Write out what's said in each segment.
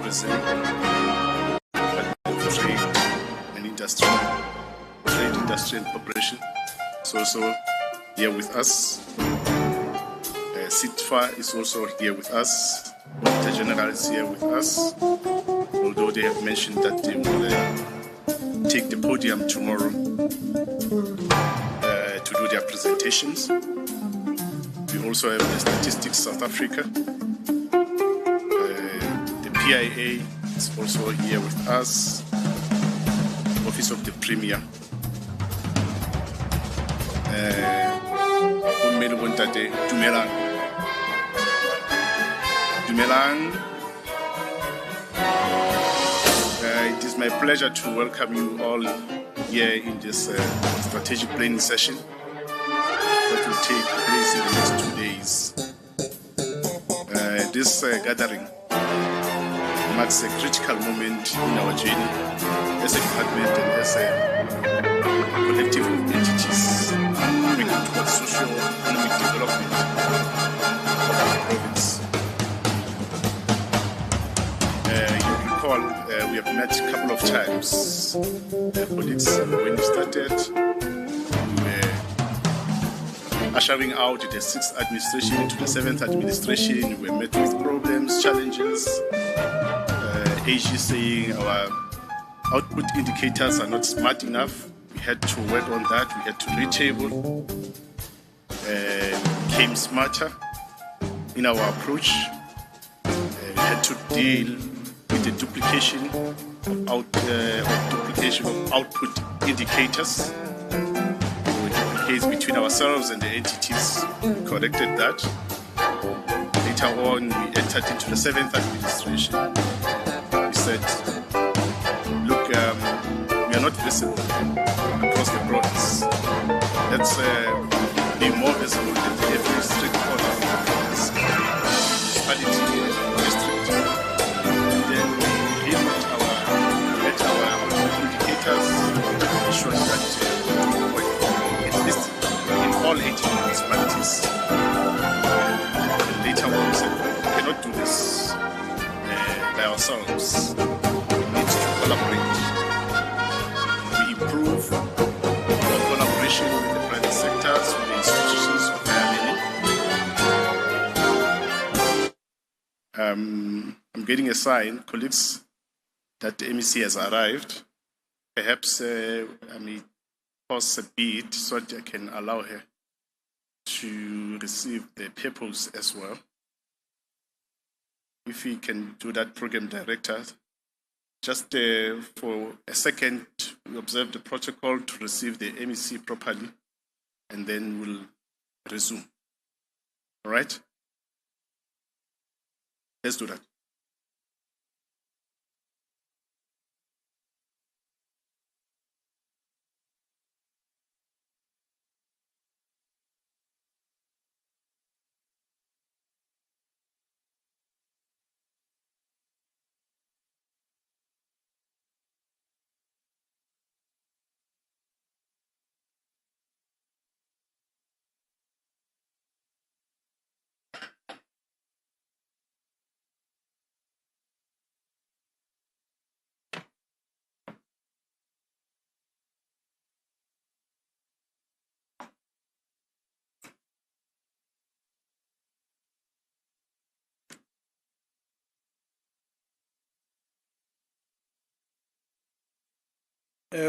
represent Trade and Industry, Trade Industry and Corporation. It's also here with us. SITFA is also here with us. Auditor General is here with us, although they have mentioned that they will take the podium tomorrow to do their presentations. We also have the Statistics South Africa. The PIA is also here with us. Office of the Premier. Dumelang. It is my pleasure to welcome you all here in this strategic planning session that will take place in the next 2 days. This gathering marks a critical moment in our journey as a department and as a collective of entities working towards socio-economic development of our province. You recall we have met a couple of times. Colleagues, when we started, we were ushering out the 6th administration into the 7th administration. We were met with problems, challenges. AG saying our output indicators are not smart enough. We had to work on that. We had to retable. Became smarter in our approach. We had to deal with the duplication of output indicators. There were duplicates between ourselves and the entities. We corrected that. Later on, we entered into the 7th administration. We said, look, we are not visible across the province. Let's be more visible in every strict corner of the province, municipality, district. Then we met our indicators, ensuring that at least in all 18 municipalities. And later on, we said, we cannot do this by ourselves. We need to collaborate. We improve our collaboration with the private sectors, with the institutions of higher learning. I'm getting a sign, colleagues, that the MEC has arrived. Perhaps I may pause a bit so that I can allow her to receive the papers as well. If we can do that, Program Director, just for a second, we observe the protocol to receive the MEC properly, and then we'll resume. All right? Let's do that.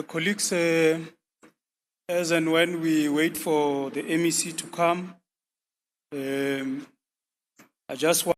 Colleagues, as and when we wait for the MEC to come, I just want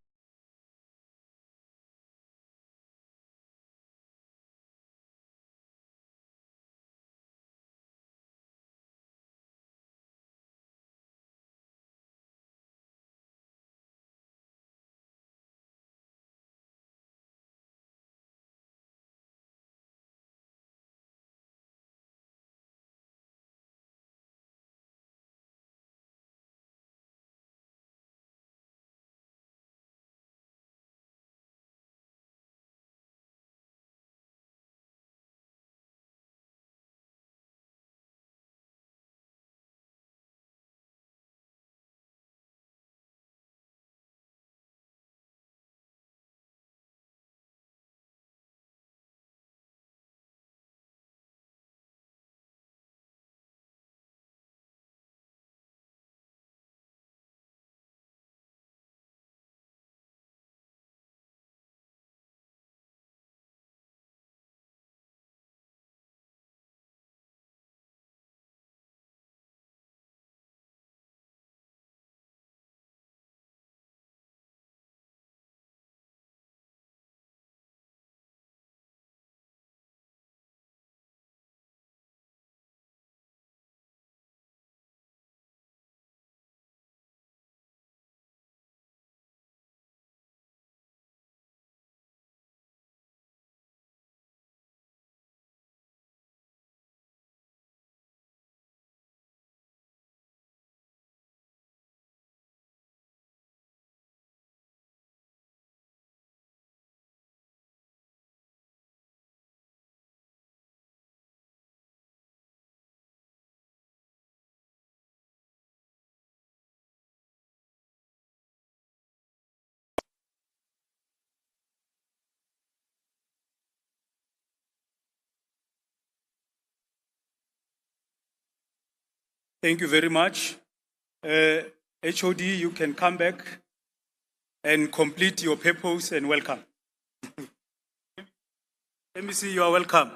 Thank you very much. HOD, you can come back and complete your purpose and welcome. MEC, you are welcome.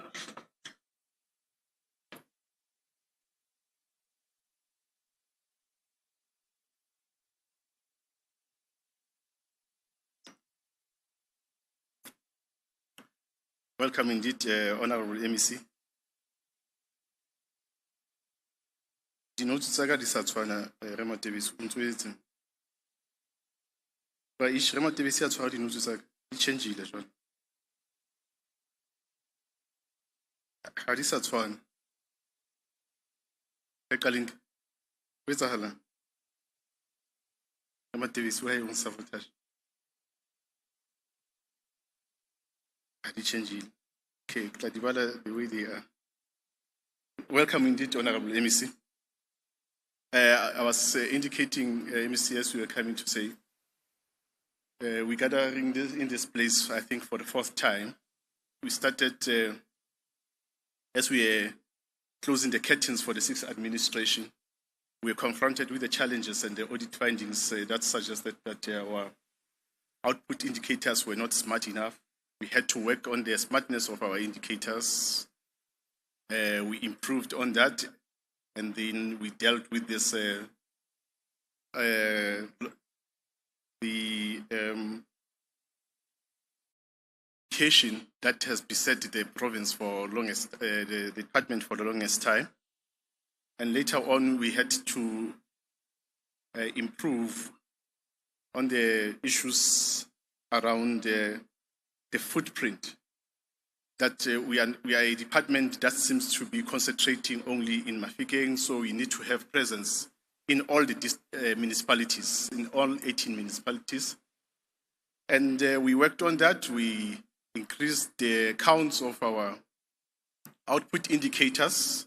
Welcome indeed, Honorable MEC. Dinotes tsa ka di sa tshwana Rematebisi o ntse o etseng. Ba ish Rematebisi a tshwara dinotes tsa ka di changeile jwale. Ha di sa tshwana. Re qaleng ho etsahalang? Rematebisi wa e sabotage. Ha di changeile. Okay, tla di bala the way they are. Welcome indeed, Honorable MEC. I was indicating, MEC, as we were coming to say, we're gathering in this place, I think, for the fourth time. We started, as we were closing the curtains for the sixth administration, we were confronted with the challenges and the audit findings that suggested that our output indicators were not smart enough. We had to work on the smartness of our indicators. We improved on that. And then we dealt with this, that has beset the province for longest, the department for the longest time. And later on, we had to improve on the issues around the footprint. That we are a department that seems to be concentrating only in Mafikeng, so we need to have presence in all the municipalities, in all 18 municipalities. And we worked on that. We increased the counts of our output indicators,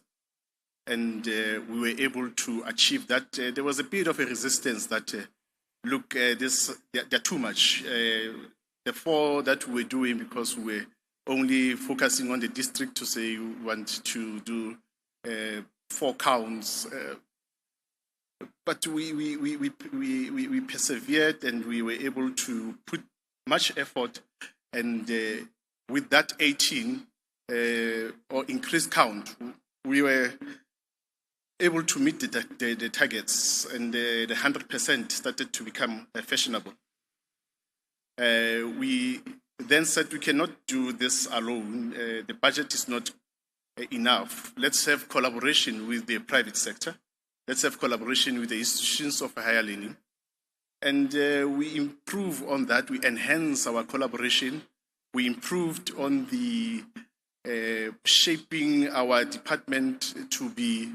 and we were able to achieve that. There was a bit of a resistance that, look, they're too much. The four that we were doing, because we were only focusing on the district, to say we want to do 4 counts, but we persevered and we were able to put much effort, and with that 18 or increased count, we were able to meet the targets, and the 100% started to become fashionable. We then said we cannot do this alone. The budget is not enough. Let's have collaboration with the private sector. Let's have collaboration with the institutions of higher learning. And we improve on that. We enhance our collaboration. We improved on the shaping our department to be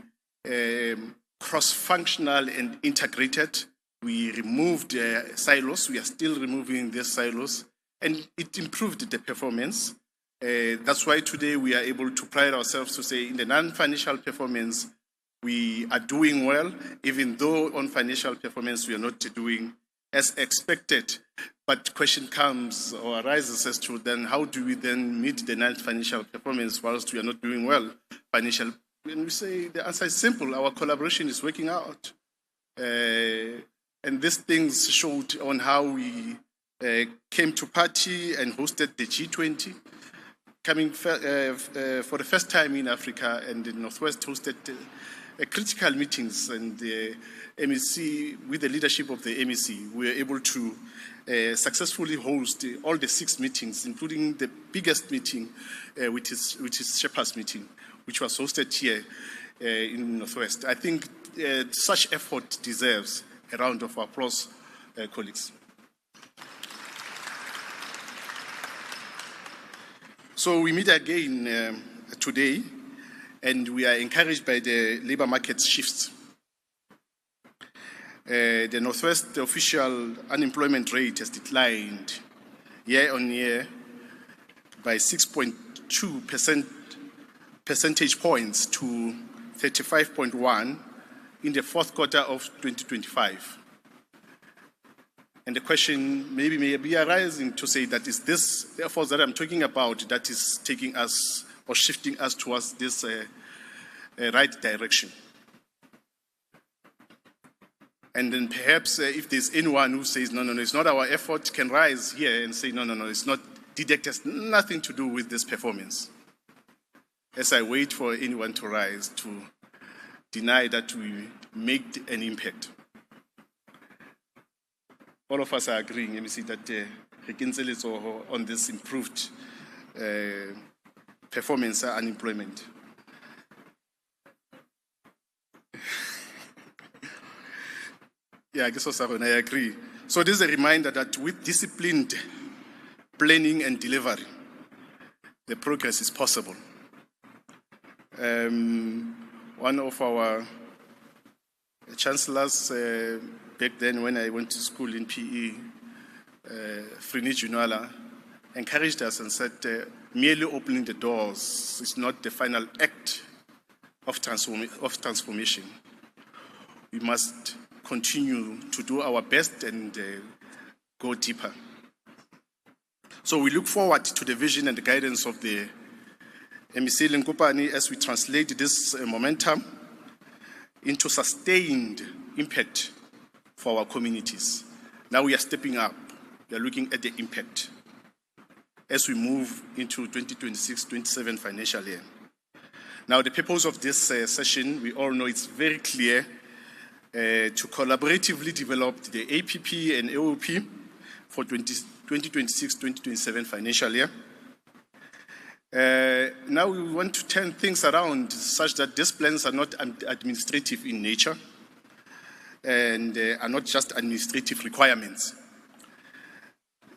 cross-functional and integrated. We removed silos. We are still removing these silos. And it improved the performance. That's why today we are able to pride ourselves to say in the non-financial performance, we are doing well, even though on financial performance we are not doing as expected. But question comes or arises as to then how do we then meet the non-financial performance whilst we are not doing well financial? And we say the answer is simple. Our collaboration is working out. And these things showed on how we came to party and hosted the G20, coming for the first time in Africa, and the Northwest hosted critical meetings, and the MEC, with the leadership of the MEC, we were able to successfully host all the 6 meetings, including the biggest meeting, which is Shepherd's meeting, which was hosted here in Northwest. I think such effort deserves a round of applause, colleagues. So we meet again today, and we are encouraged by the labor market shifts. The Northwest official unemployment rate has declined year on year by 6.2 percentage points to 35.1 in the 4th quarter of 2025. And the question maybe may be arising to say that is this the efforts that I'm talking about that is taking us or shifting us towards this right direction. And then perhaps if there's anyone who says, no, it's not our effort, can rise here and say, no, it's not, DEDECT has nothing to do with this performance. As I wait for anyone to rise to deny that we made an impact. All of us are agreeing, MEC, that on this improved performance and unemployment. Yeah, I guess also I agree. So this is a reminder that with disciplined planning and delivery, the progress is possible. One of our chancellors back then when I went to school in PE, Frini Junwala, encouraged us and said, merely opening the doors is not the final act of transformation. We must continue to do our best and go deeper. So we look forward to the vision and the guidance of the MEC Lenkopane as we translate this momentum into sustained impact for our communities. Now we are stepping up. We are looking at the impact as we move into 2026-27 financial year. Now the purpose of this session, we all know it's very clear, to collaboratively develop the APP and AOP for 2026-2027 financial year. Now we want to turn things around such that these plans are not administrative in nature and are not just administrative requirements.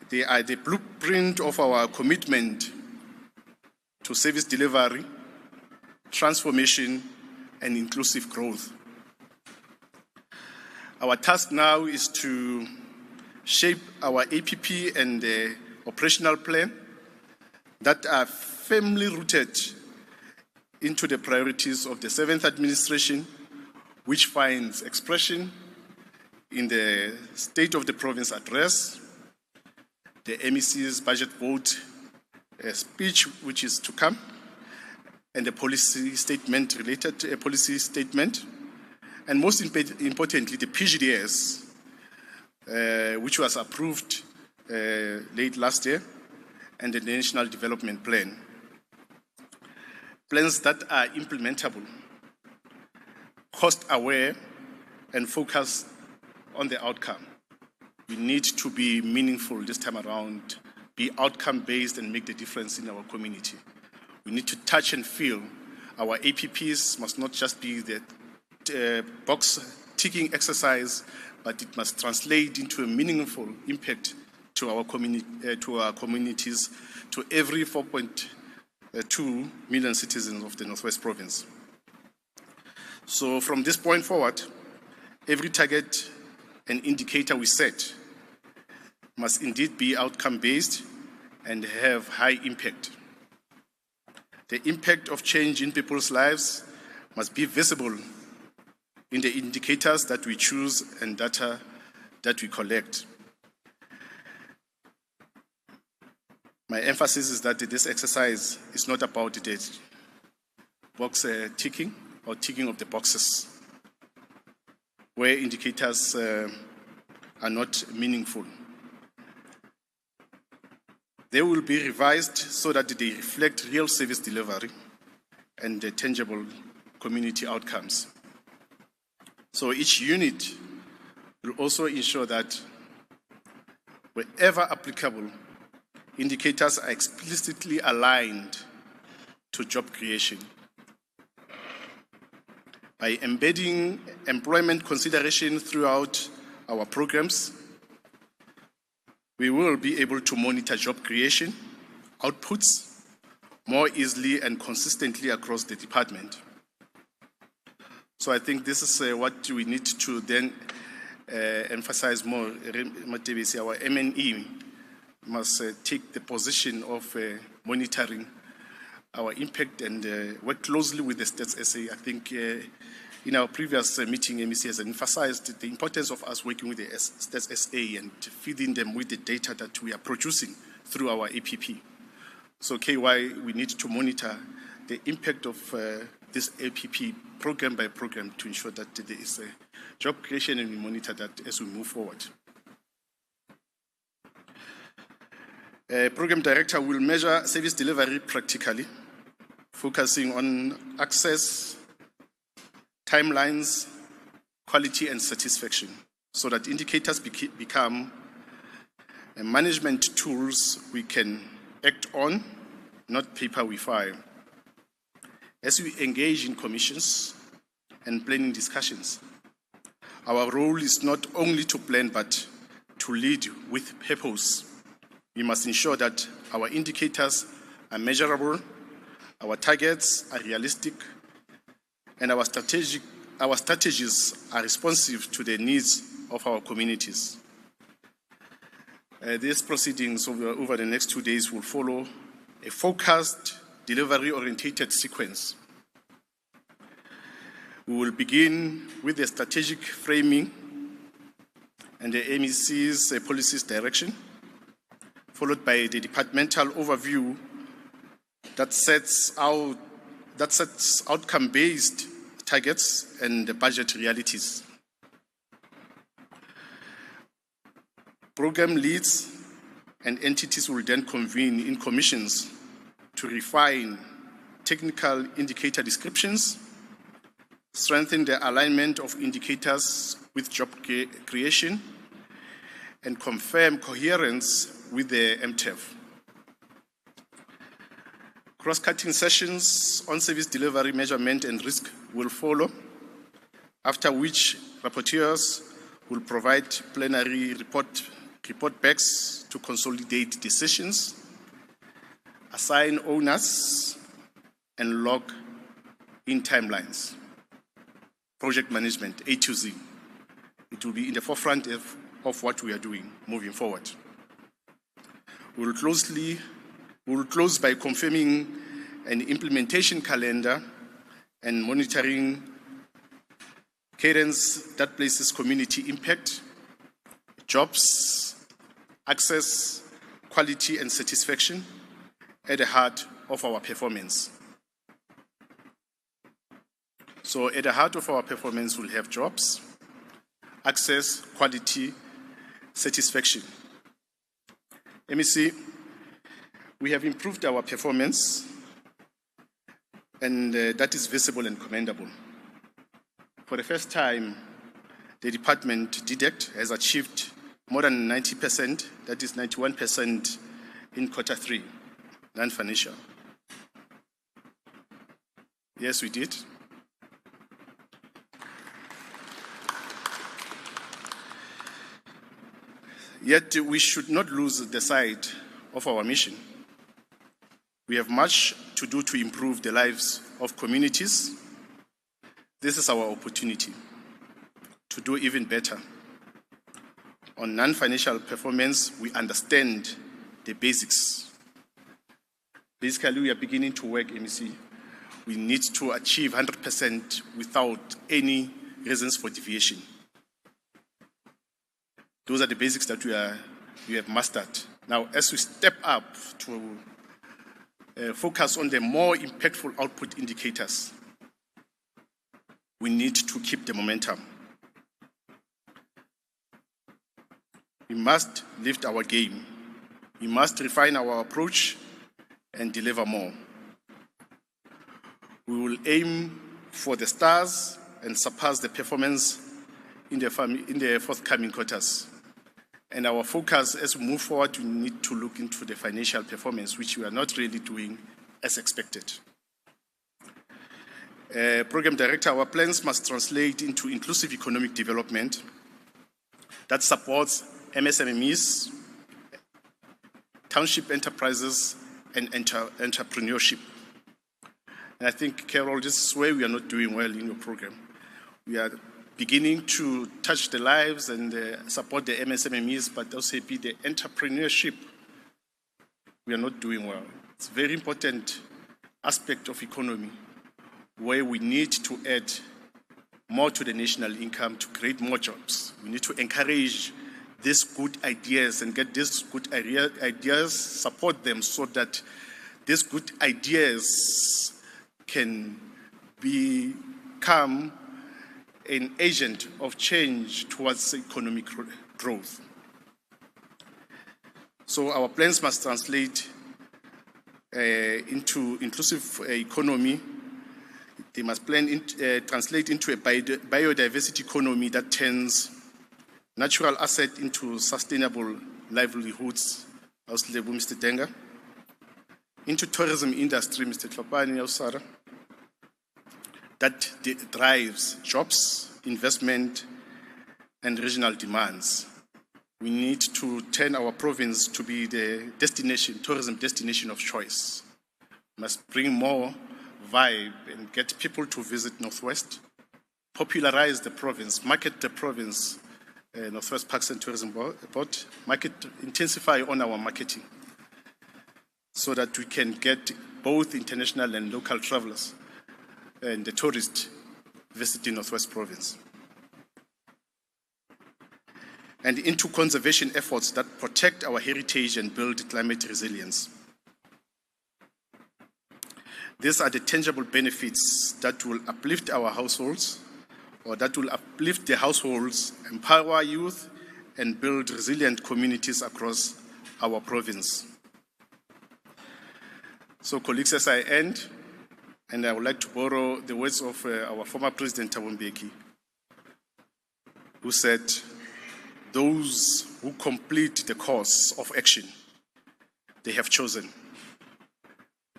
They are the blueprint of our commitment to service delivery, transformation, and inclusive growth. Our task now is to shape our APP and operational plan that are firmly rooted into the priorities of the 7th administration, which finds expression in the State of the Province address, the MEC's budget vote speech, which is to come, and the policy statement, related policy statement, and most importantly, the PGDS, which was approved late last year, and the National Development Plan. Plans that are implementable, cost-aware, and focused on the outcome. We need to be meaningful this time around, be outcome-based, and make the difference in our community. We need to touch and feel. Our APPs must not just be the box-ticking exercise, but it must translate into a meaningful impact to our communities, to every 4.2 million citizens of the Northwest Province. So from this point forward, every target and indicator we set must indeed be outcome-based and have high impact. The impact of change in people's lives must be visible in the indicators that we choose and data that we collect. My emphasis is that this exercise is not about the box ticking or ticking of the boxes, where indicators are not meaningful. They will be revised so that they reflect real service delivery and tangible community outcomes. So each unit will also ensure that wherever applicable, indicators are explicitly aligned to job creation. By embedding employment consideration throughout our programs, we will be able to monitor job creation outputs more easily and consistently across the department. So I think this is what we need to then emphasize more. Our MNE must take the position of monitoring our impact and work closely with the Stats SA. I think in our previous meeting, MEC has emphasized the importance of us working with the Stats SA and feeding them with the data that we are producing through our APP. So KY, we need to monitor the impact of this APP program by program to ensure that there is job creation, and we monitor that as we move forward. Program Director will measure service delivery practically, focusing on access, timelines, quality, and satisfaction, so that indicators become management tools we can act on, not paper we file. As we engage in commissions and planning discussions, our role is not only to plan, but to lead with purpose. We must ensure that our indicators are measurable, our targets are realistic, and our strategies are responsive to the needs of our communities. These proceedings over the next 2 days will follow a focused, delivery-oriented sequence. We will begin with the strategic framing and the MEC's policies direction, followed by the departmental overview that sets outcome-based targets and the budget realities. Program leads and entities will then convene in commissions to refine technical indicator descriptions, strengthen the alignment of indicators with job creation, and confirm coherence with the MTEF. Cross-cutting sessions on service delivery measurement and risk will follow, after which rapporteurs will provide plenary report backs to consolidate decisions, assign owners, and log in timelines. Project management, A to Z. It will be in the forefront of what we are doing moving forward. We will close by confirming an implementation calendar and monitoring cadence that places community impact, jobs, access, quality, and satisfaction at the heart of our performance. So at the heart of our performance, we'll have jobs, access, quality, satisfaction. MEC, we have improved our performance, and that is visible and commendable. For the first time, the department, DEDECT, has achieved more than 90%, that is 91% in Q3, non-financial. Yes, we did. Yet we should not lose the sight of our mission. We have much to do to improve the lives of communities. This is our opportunity to do even better. On non-financial performance, we understand the basics. Basically, we are beginning to work, MEC. We need to achieve 100% without any reasons for deviation. Those are the basics that we have mastered. Now, as we step up to focus on the more impactful output indicators, we need to keep the momentum. We must lift our game. We must refine our approach and deliver more. We will aim for the stars and surpass the performance in the forthcoming quarters. And our focus as we move forward, we need to look into the financial performance, which we are not really doing as expected. Program Director, our plans must translate into inclusive economic development that supports MSMEs, township enterprises, and entrepreneurship. And I think, Carol, this is where we are not doing well in your program. We are beginning to touch the lives and support the MSMEs, but also be the entrepreneurship. We are not doing well. It's a very important aspect of economy where we need to add more to the national income to create more jobs. We need to encourage these good ideas and get these good ideas, support them so that these good ideas can become an agent of change towards economic growth. So our plans must translate into inclusive economy. They must translate into a biodiversity economy that turns natural asset into sustainable livelihoods, as Mr. Denga, into tourism industry, Mr. Tlopani, Sarah, that drives jobs, investment, and regional demands. We need to turn our province to be the tourism destination of choice. We must bring more vibe and get people to visit Northwest, popularize the province, market the province, Northwest Parks and Tourism Board, intensify on our marketing so that we can get both international and local travelers and the tourists visiting Northwest Province. And into conservation efforts that protect our heritage and build climate resilience. These are the tangible benefits that will uplift our households, or that will uplift the households, empower youth, and build resilient communities across our province. So, colleagues, as I end, and I would like to borrow the words of our former President Thabo Mbeki, who said, "Those who complete the course of action they have chosen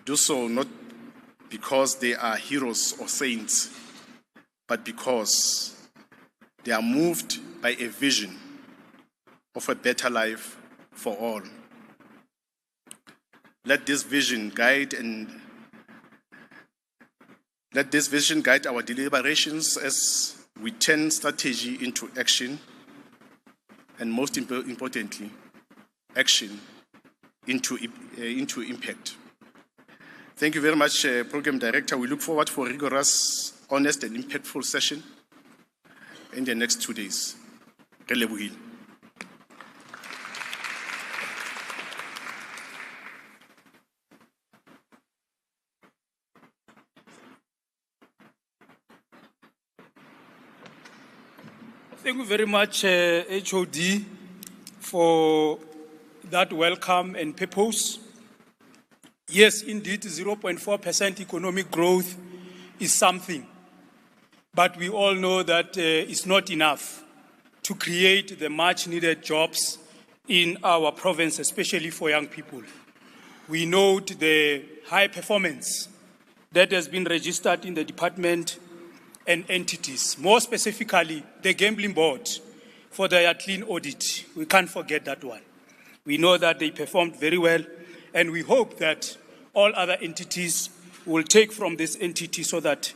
do so not because they are heroes or saints, but because they are moved by a vision of a better life for all. Let this vision guide our deliberations as we turn strategy into action, and most importantly, action into impact." Thank you very much, Program Director. We look forward for a rigorous, honest, and impactful session in the next 2 days. Thank you very much, HOD, for that welcome and purpose. Yes, indeed, 0.4% economic growth is something, but we all know that it's not enough to create the much needed jobs in our province, especially for young people. We note the high performance that has been registered in the department and entities, more specifically the Gambling Board for their clean audit. We can't forget that one. We know that they performed very well, and we hope that all other entities will take from this entity so that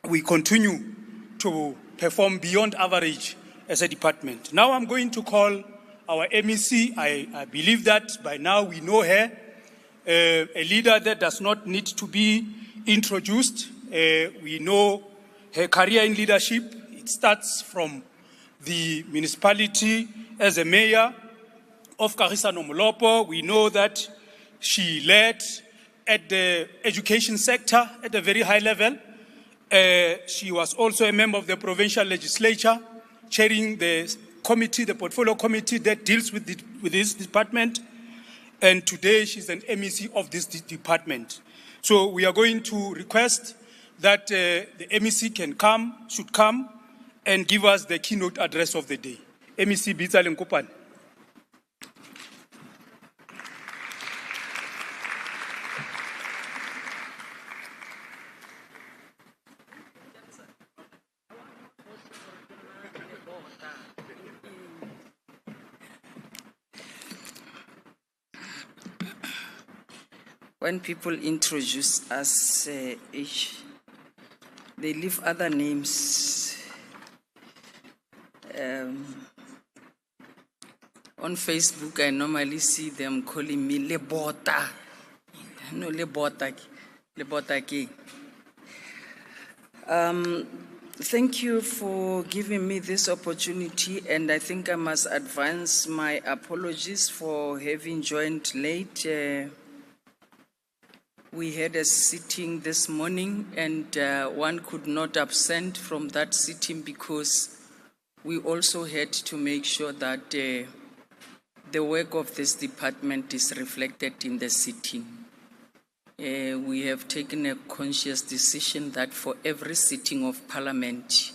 we continue to perform beyond average as a department. Now I'm going to call our MEC. I believe that by now we know her, a leader that does not need to be introduced. We know her career in leadership. It starts from the municipality as a mayor of Kagiso Molopo. We know that she led at the education sector at a very high level. She was also a member of the provincial legislature, chairing the committee, the portfolio committee that deals with this department. And today she's an MEC of this department. So we are going to request that the MEC should come and give us the keynote address of the day. MEC Bitsa Lenkopane. When people introduce us, they leave other names. On Facebook, I normally see them calling me Lebota. No, Lebota ke. Thank you for giving me this opportunity, and I think I must advance my apologies for having joined late. We had a sitting this morning, and one could not absent from that sitting because we also had to make sure that the work of this department is reflected in the sitting. We have taken a conscious decision that for every sitting of Parliament,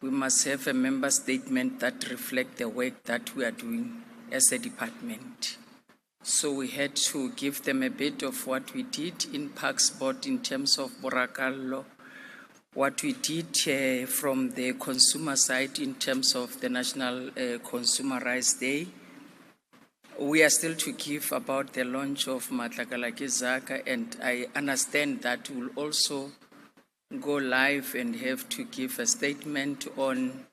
we must have a member statement that reflects the work that we are doing as a department. So we had to give them a bit of what we did in Parks Board in terms of Borakallo, what we did from the consumer side in terms of the National Consumer Rights Day. We are still to give about the launch of Matlakalaki Zaka, and I understand that we'll also go live and have to give a statement on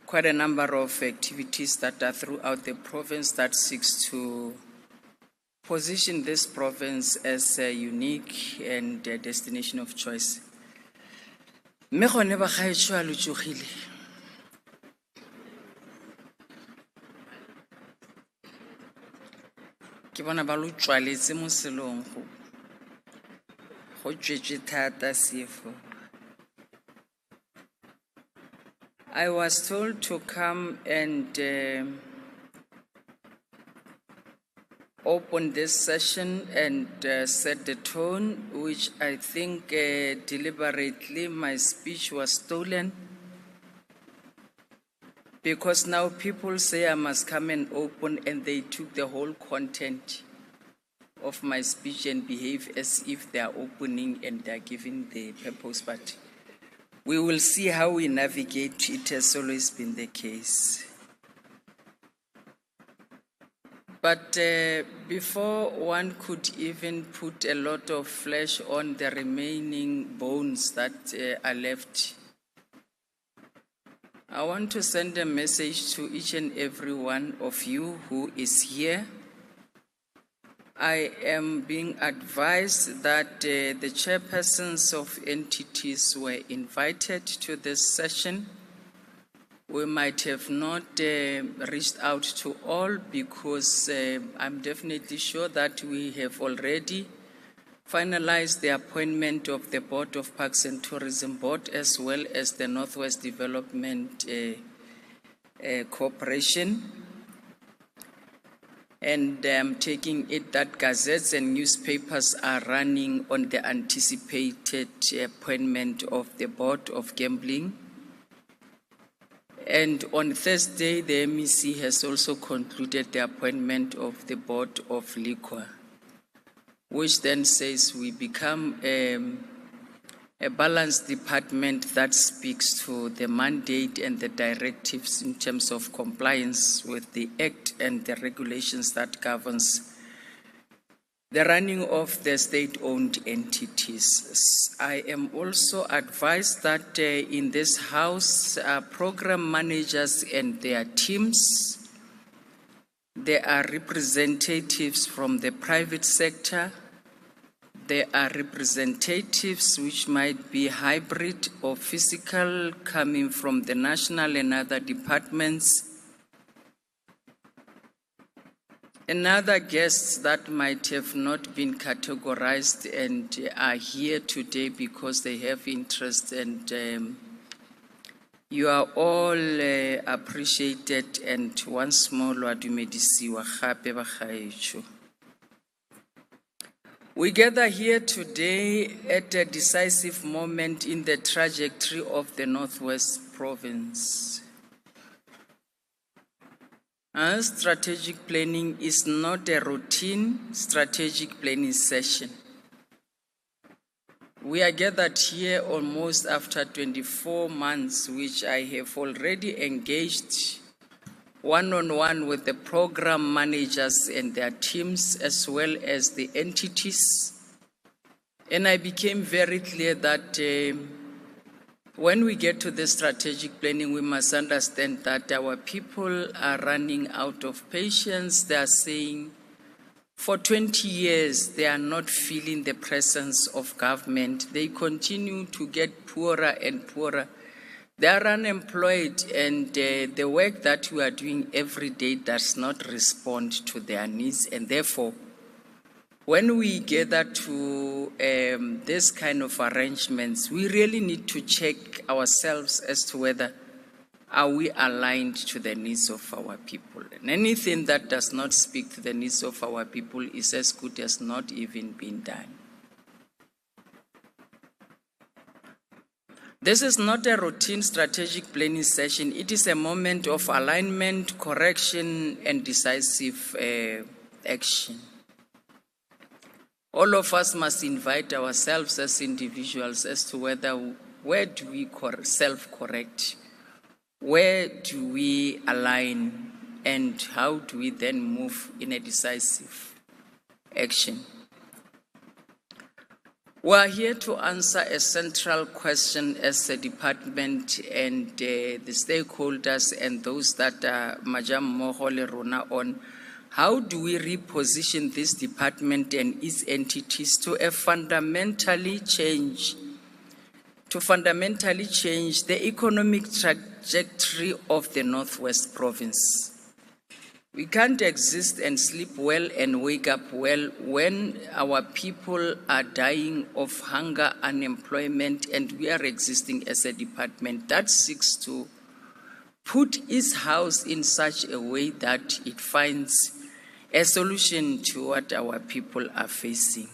quite a number of activities that are throughout the province that seeks to position this province as a unique and a destination of choice. Ke bona ba lo tswaletse mo selong go tswetse thata sefo. I was told to come and open this session and set the tone, which I think deliberately my speech was stolen, because now people say I must come and open, and they took the whole content of my speech and behave as if they are opening and they are giving the purpose. But we will see how we navigate. It has always been the case. But before one could even put a lot of flesh on the remaining bones that are left, I want to send a message to each and every one of you who is here. I am being advised that the chairpersons of entities were invited to this session. We might have not reached out to all, because I'm definitely sure that we have already finalized the appointment of the Board of Parks and Tourism Board, as well as the Northwest Development Corporation. And I'm taking it that gazettes and newspapers are running on the anticipated appointment of the Board of Gambling. And on Thursday, the MEC has also concluded the appointment of the Board of Liquor, which then says we become a balanced department that speaks to the mandate and the directives in terms of compliance with the Act and the regulations that governs the running of the state-owned entities. I am also advised that in this house, program managers and their teams, there are representatives from the private sector. There are representatives which might be hybrid or physical, coming from the national and other departments. And other guests that might have not been categorized and are here today because they have interest, and you are all appreciated, and once more, we gather here today at a decisive moment in the trajectory of the Northwest Province. Our strategic planning is not a routine strategic planning session. We are gathered here almost after 24 months, which I have already engaged one-on-one with the program managers and their teams, as well as the entities. And I became very clear that when we get to the strategic planning, we must understand that our people are running out of patience. They are saying, for 20 years, they are not feeling the presence of government. They continue to get poorer and poorer. They are unemployed, and the work that we are doing every day does not respond to their needs. And therefore, when we gather to this kind of arrangements, we really need to check ourselves as to whether are we aligned to the needs of our people. And anything that does not speak to the needs of our people is as good as not even being done. This is not a routine strategic planning session. It is a moment of alignment, correction, and decisive action. All of us must invite ourselves as individuals as to where do we self-correct, where do we align, and how do we then move in a decisive action. We are here to answer a central question as a department and the stakeholders and those that are Majam Mohole Rona on how do we reposition this department and its entities to fundamentally change the economic trajectory of the Northwest Province. We can't exist and sleep well and wake up well when our people are dying of hunger, unemployment, and we are existing as a department that seeks to put its house in such a way that it finds a solution to what our people are facing.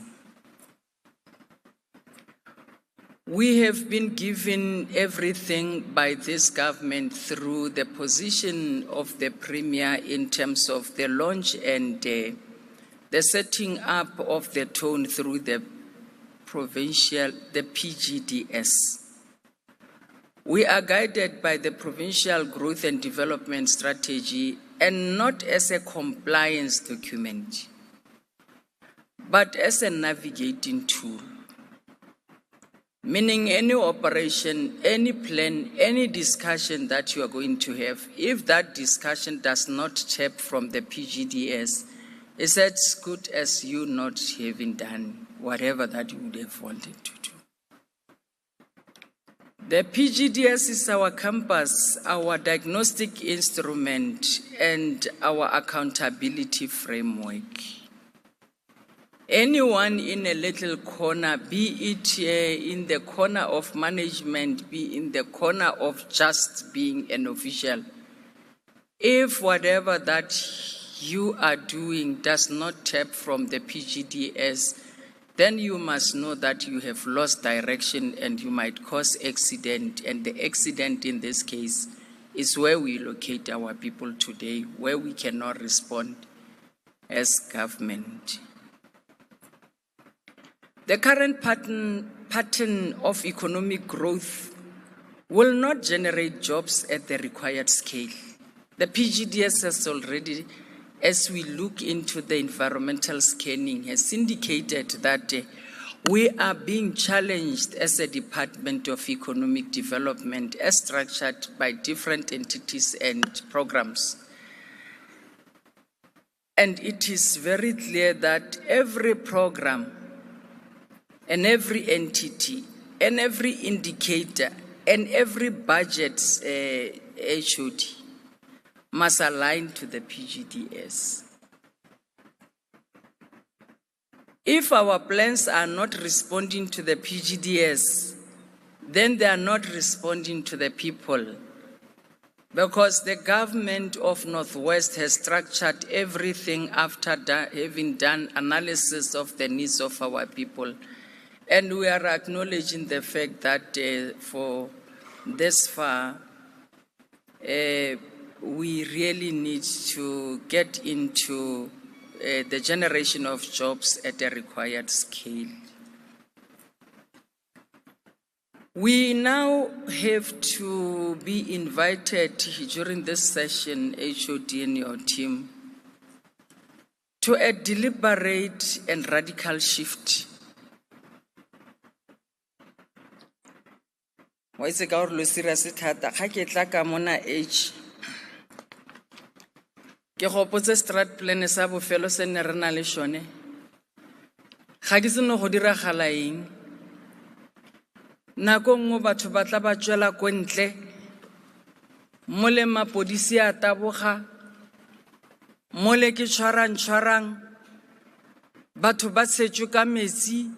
We have been given everything by this government through the position of the Premier in terms of the launch and the setting up of the tone through the PGDS. We are guided by the Provincial Growth and Development Strategy and not as a compliance document, but as a navigating tool. Meaning any operation, any plan, any discussion that you are going to have, if that discussion does not tap from the PGDS, it's as good as you not having done whatever that you would have wanted to do. The PGDS is our compass, our diagnostic instrument, and our accountability framework. Anyone in a little corner, be it in the corner of management, be in the corner of just being an official, if whatever that you are doing does not tap from the PGDS, then you must know that you have lost direction and you might cause accident. And the accident in this case is where we locate our people today, where we cannot respond as government. The current pattern of economic growth will not generate jobs at the required scale. The PGDS has already, as we look into the environmental scanning, has indicated that we are being challenged as a Department of Economic Development as structured by different entities and programs. And it is very clear that every program and every entity and every indicator and every budget HOD must align to the PGDS. If our plans are not responding to the PGDS, then they are not responding to the people, because the government of Northwest has structured everything after having done analysis of the needs of our people. And we are acknowledging the fact that for this far, we really need to get into the generation of jobs at a required scale. We now have to be invited during this session, HOD and your team, to a deliberate and radical shift. Wa itse ka gore lo serious thata ga ke tla ka mona age ke gopotse strat plan sa bofelo se ne re na le shone ga ke seno go diragala eng nako nngwe batho ba tla ba tswela ko ntle mole mapodisi a taboga mole ke tshwarang batho ba setjwe ka metsi,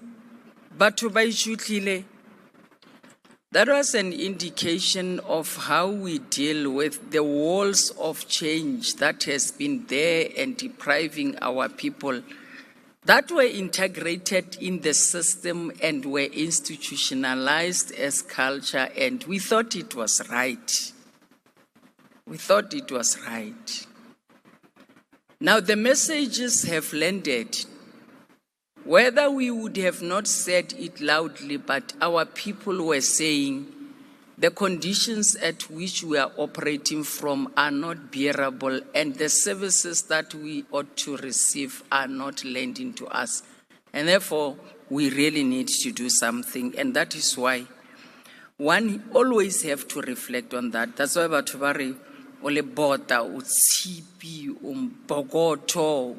batho ba itshutlile. That was an indication of how we deal with the walls of change that has been there and depriving our people that were integrated in the system and were institutionalized as culture, and we thought it was right. We thought it was right. Now the messages have landed. Whether we would have not said it loudly, but our people were saying the conditions at which we are operating from are not bearable, and the services that we ought to receive are not landing to us. And therefore, we really need to do something, and that is why one always have to reflect on that. That's why batho ba re o le bota, o tshipi, o mbokoto,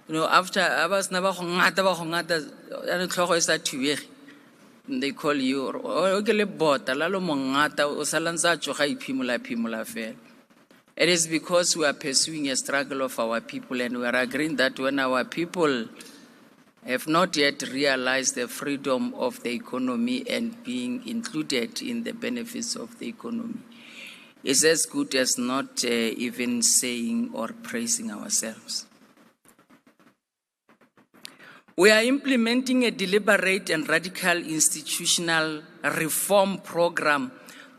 after abas na ba go ngata, they call you okay le bota la lo mongata o salanza tsoga iphimola fela. It is because we are pursuing a struggle of our people, and we are agreeing that when our people have not yet realized the freedom of the economy and being included in the benefits of the economy, it's as good as not even saying or praising ourselves. We are implementing a deliberate and radical institutional reform program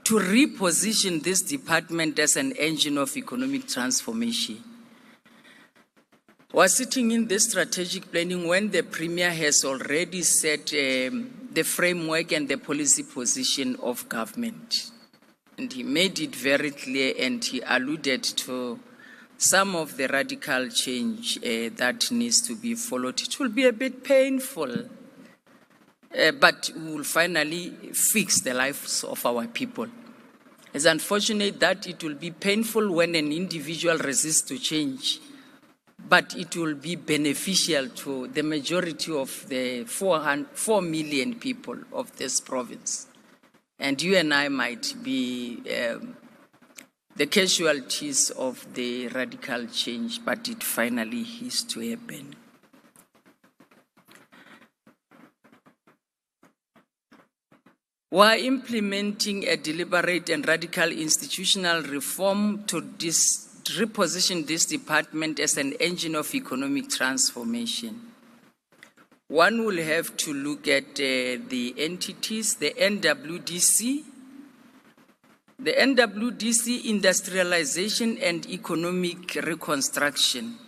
to reposition this department as an engine of economic transformation. We're sitting in this strategic planning when the Premier has already set the framework and the policy position of government. And he made it very clear, and he alluded to some of the radical change that needs to be followed. It will be a bit painful, but we will finally fix the lives of our people. It's unfortunate that it will be painful when an individual resists to change, but it will be beneficial to the majority of the 4 million people of this province. And you and I might be the casualties of the radical change, but it finally has to happen. We are implementing a deliberate and radical institutional reform to reposition this department as an engine of economic transformation. One will have to look at the entities, the NWDC, the NWDC industrialization and economic reconstruction.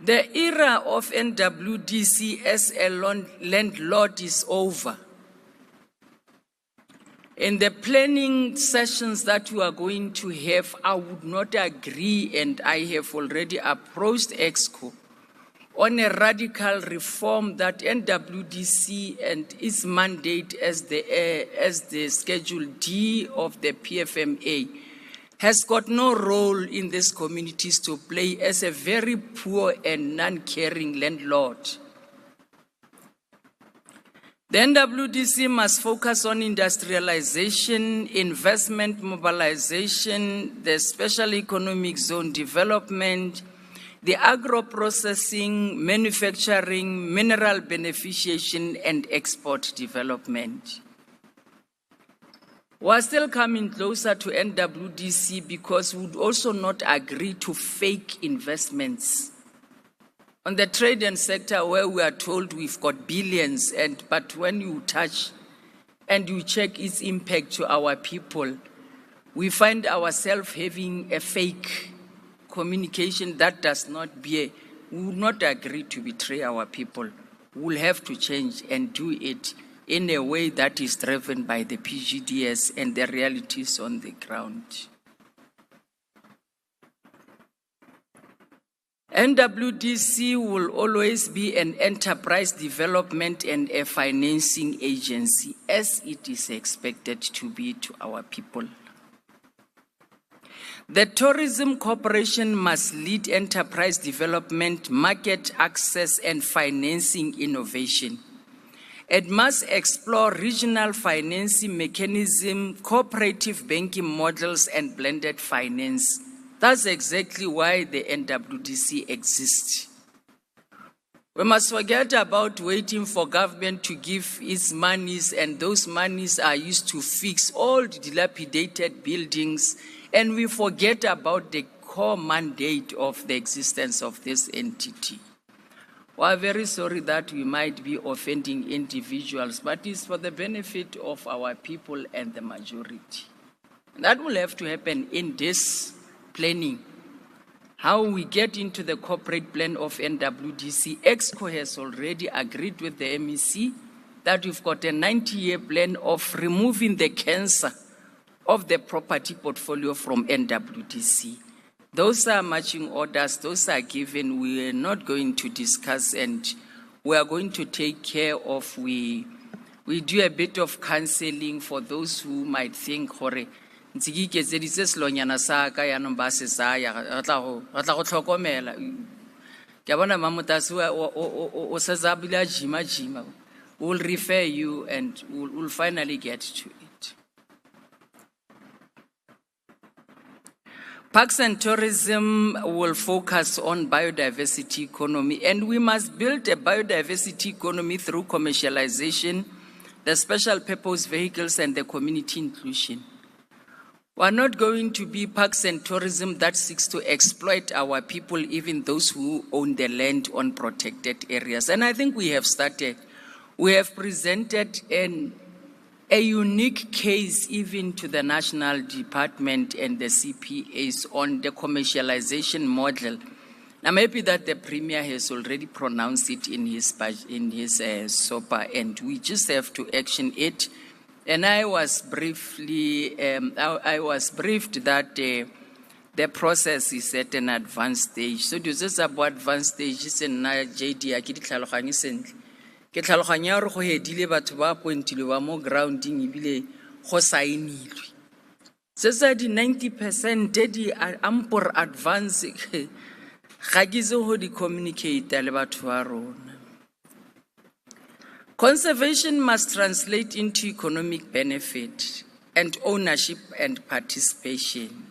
The era of NWDC as a landlord is over. In the planning sessions that we are going to have, I would not agree, and I have already approached EXCO on a radical reform that NWDC and its mandate as the Schedule D of the PFMA has got no role in these communities to play as a very poor and non-caring landlord. The NWDC must focus on industrialization, investment mobilization, the special economic zone development, the agro-processing, manufacturing, mineral beneficiation, and export development. We are still coming closer to NWDC because we would also not agree to fake investments. On the trade and sector, where we are told we've got billions, but when you touch and you check its impact to our people, we find ourselves having a fake communication that does not bear. We will not agree to betray our people. We will have to change and do it in a way that is driven by the PGDS and the realities on the ground. NWDC will always be an enterprise development and a financing agency, as it is expected to be to our people. The Tourism Corporation must lead enterprise development, market access, and financing innovation. It must explore regional financing mechanisms, cooperative banking models, and blended finance. That's exactly why the NWDC exists. We must forget about waiting for government to give its monies, and those monies are used to fix all the dilapidated buildings, and we forget about the core mandate of the existence of this entity. We are very sorry that we might be offending individuals, but it's for the benefit of our people and the majority. And that will have to happen in this planning. How we get into the corporate plan of NWDC, EXCO has already agreed with the MEC that we've got a 90-year plan of removing the cancer of the property portfolio from NWDC. Those are marching orders, those are given. We are not going to discuss, and we are going to take care of, we do a bit of counseling for those who might think, hore, ntse ke iketseditse selonyana sa ka yaanong ba se saya, re tla go tlhokomela. Ke a bona Mamotase o setse a bile a jima. We'll refer you and we'll finally get to it. Parks and tourism will focus on biodiversity economy, and we must build a biodiversity economy through commercialization, the special purpose vehicles, and the community inclusion. We are not going to be parks and tourism that seeks to exploit our people, even those who own the land on protected areas. And I think we have started. We have presented a unique case even to the National Department and the CPAs on the commercialization model. Now maybe that the Premier has already pronounced it in his SOPA, and we just have to action it. And I was briefed that the process is at an advanced stage. So this is about advanced stages, and JD ke di tlhaloganye sentle. Ke tlhaloganya gore go hedile batho ba appointilwe ba mo grounding ebile go saenilwe. Se sa di 90% di ampor advance ga ke itse go di communicate le batho ba rona. Conservation must translate into economic benefit and ownership and participation.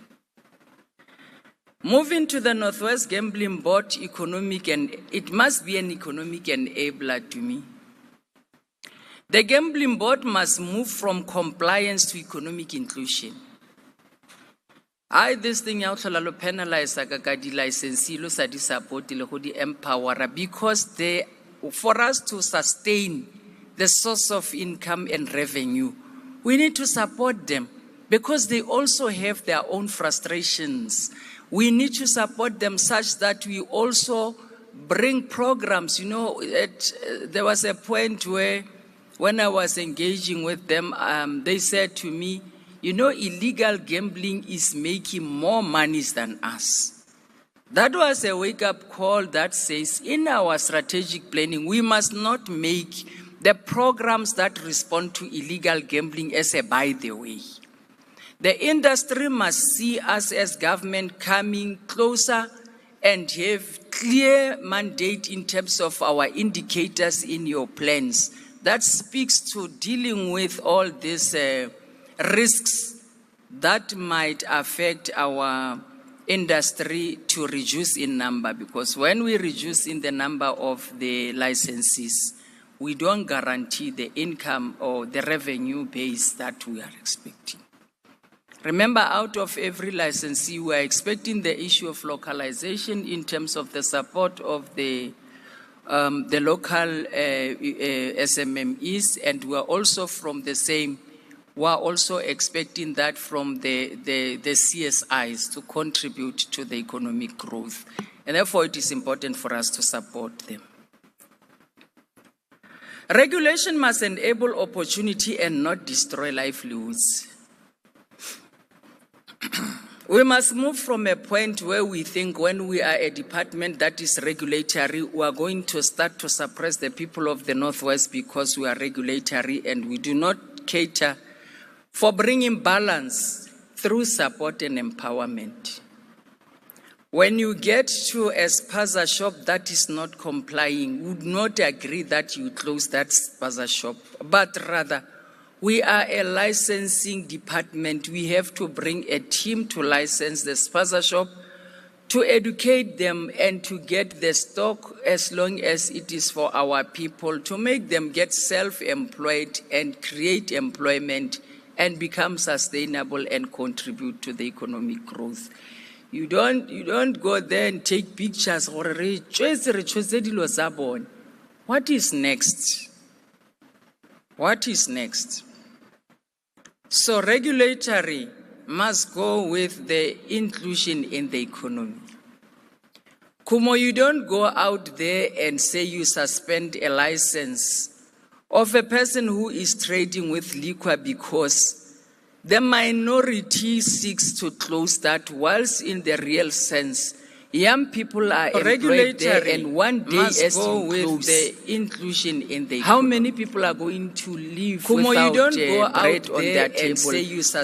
Moving to the Northwest Gambling Board, it must be an economic enabler to me. The Gambling Board must move from compliance to economic inclusion. This thing out to penalize the licensee, sa di support le go di empower, because for us to sustain the source of income and revenue, we need to support them because they also have their own frustrations. We need to support them such that we also bring programs. You know, there was a point where when I was engaging with them, they said to me, you know, illegal gambling is making more money than us. That was a wake-up call that says in our strategic planning, we must not make the programs that respond to illegal gambling as a by the way. The industry must see us as government coming closer and have clear mandate in terms of our indicators in your plans. That speaks to dealing with all these risks that might affect our industry to reduce in number, because when we reduce in the number of the licenses, we don't guarantee the income or the revenue base that we are expecting. Remember, out of every licensee, we are expecting the issue of localization in terms of the support of the local SMMEs, and we are also from the same. We are also expecting that from the CSIs to contribute to the economic growth. And therefore, it is important for us to support them. Regulation must enable opportunity and not destroy livelihoods. We must move from a point where we think when we are a department that is regulatory, we are going to start to suppress the people of the Northwest because we are regulatory and we do not cater for bringing balance through support and empowerment. When you get to a spaza shop that is not complying, we would not agree that you close that spaza shop, but rather, we are a licensing department. We have to bring a team to license the spaza shop to educate them and to get the stock as long as it is for our people, to make them get self-employed and create employment and become sustainable and contribute to the economic growth. You don't go there and take pictures. What is next? What is next? So regulatory must go with the inclusion in the economy. Kumo, you don't go out there and say you suspend a license of a person who is trading with liquor because the minority seeks to close that, whilst in the real sense, young people are employed there, and one day as you close the inclusion in the economy, how many people are going to live without bread on their table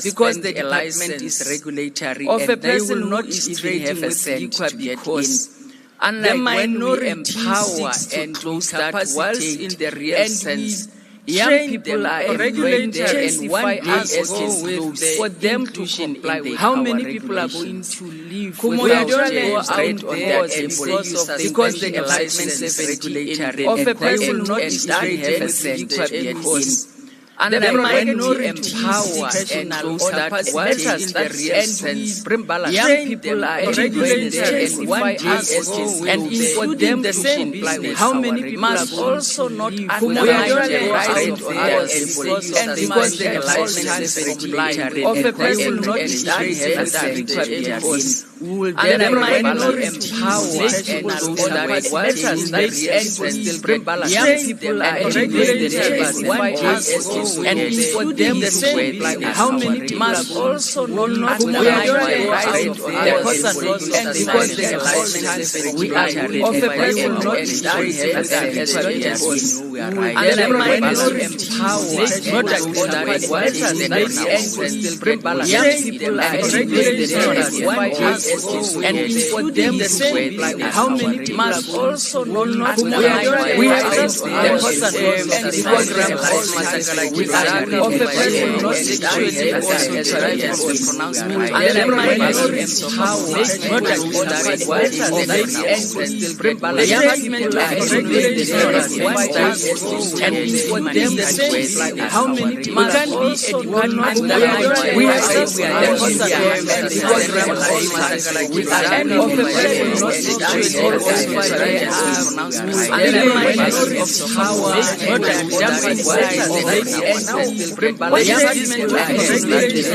because the department is regulatory of a person who is trading with liquor because the minority empower and close that, whilst in the real sense, young people are employed there, and one day as is closed for them to comply with how many people are going to live without bread on their table because the department is regulatory of a person not is trading with liquor because and the minority empower and close that, whilst in the real sense, young people are employed there, and one day as is, and for them to comply with how many people must also not undermine the right of others, and because the department is regulatory of a person not is trading with liquor because and the minority empower and close that, whilst in the real sense, young people are employed there, and one day as is, and for them the same how many must also not undermine the right of others, and because the department is regulatory of a person not is trading with and the minority empower not close that, whilst in the real sense, young people are employed there, and one day as is, and for them the same how many must also not undermine the right of others, and because the department of a person not situated also derived from the pronouncement and the minority power not that, whilst in the the young people are regulated one day and for them the same how many must also not undermine we have said we are the person and of a person not situated also derived from the pronouncement and the minority power not that, whilst in the the young people are regulated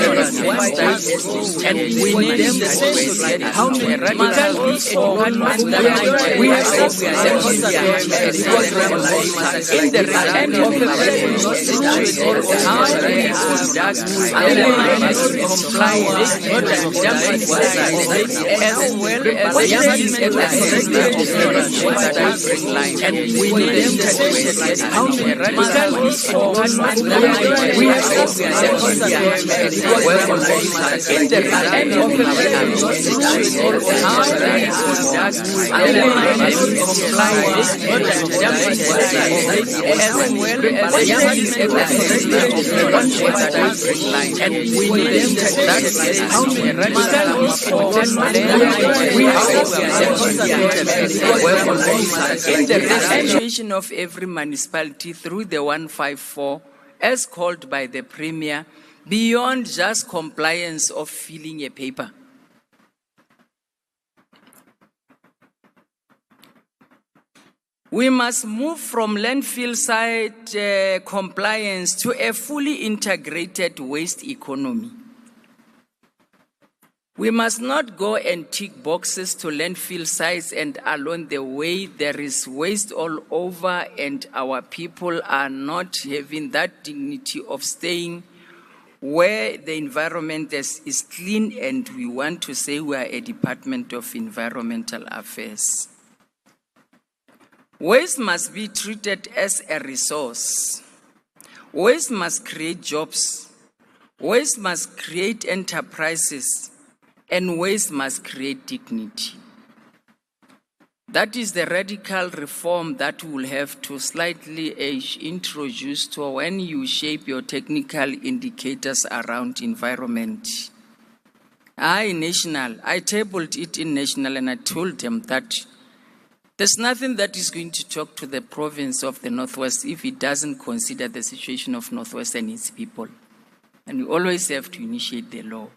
and we need them the same how many must we have said we are the person in the end of the person not situated how many that and the minority comply not as well as the young people are regulated and we need them the same how many must we have in the end of the situation of every municipality through the 154 as called by the Premier, beyond just compliance of filling a paper. We must move from landfill site compliance to a fully integrated waste economy. We must not go and tick boxes to landfill sites and along the way there is waste all over and our people are not having that dignity of staying where the environment is clean and we want to say we are a Department of Environmental Affairs. Waste must be treated as a resource. Waste must create jobs. Waste must create enterprises. And waste must create dignity. That is the radical reform that will have to slightly introduce to when you shape your technical indicators around environment. National. I tabled it in national and I told them that there's nothing that is going to talk to the province of the Northwest if it doesn't consider the situation of Northwest and its people. And we always have to initiate the law.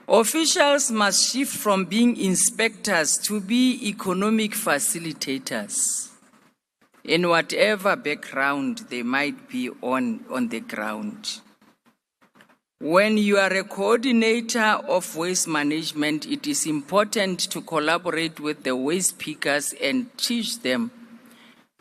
Officials must shift from being inspectors to be economic facilitators in whatever background they might be on the ground. When you are a coordinator of waste management, it is important to collaborate with the waste pickers and teach them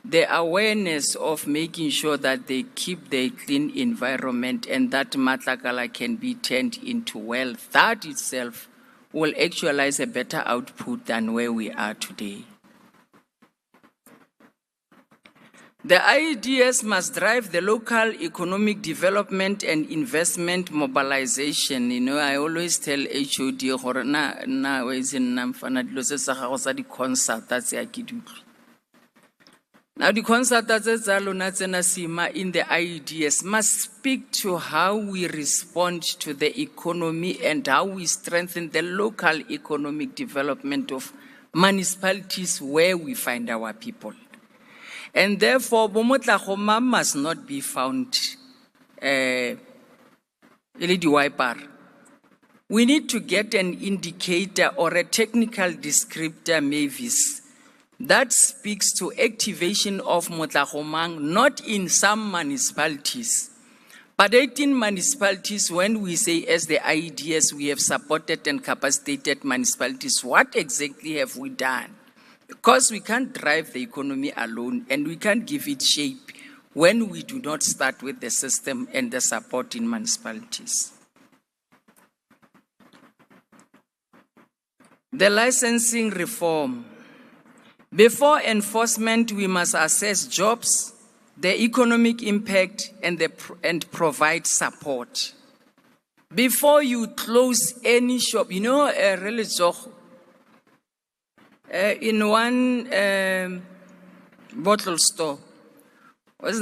the awareness of making sure that they keep their clean environment and that matlakala can be turned into wealth. That itself will actualize a better output than where we are today. The ideas must drive the local economic development and investment mobilization. You know, I always tell HOD, concert, that's now the concert in the ideas must speak to how we respond to the economy and how we strengthen the local economic development of municipalities where we find our people. And therefore, Bomotlahoma must not be found We need to get an indicator or a technical descriptor, Mavis, that speaks to activation of Motlahomang, not in some municipalities, but 18 municipalities. When we say as the IDS, we have supported and capacitated municipalities, what exactly have we done? Because we can't drive the economy alone and we can't give it shape when we do not start with the system and the support in municipalities. The licensing reform. Before enforcement, we must assess jobs, the economic impact, and provide support. Before you close any shop, you know, in one bottle store, because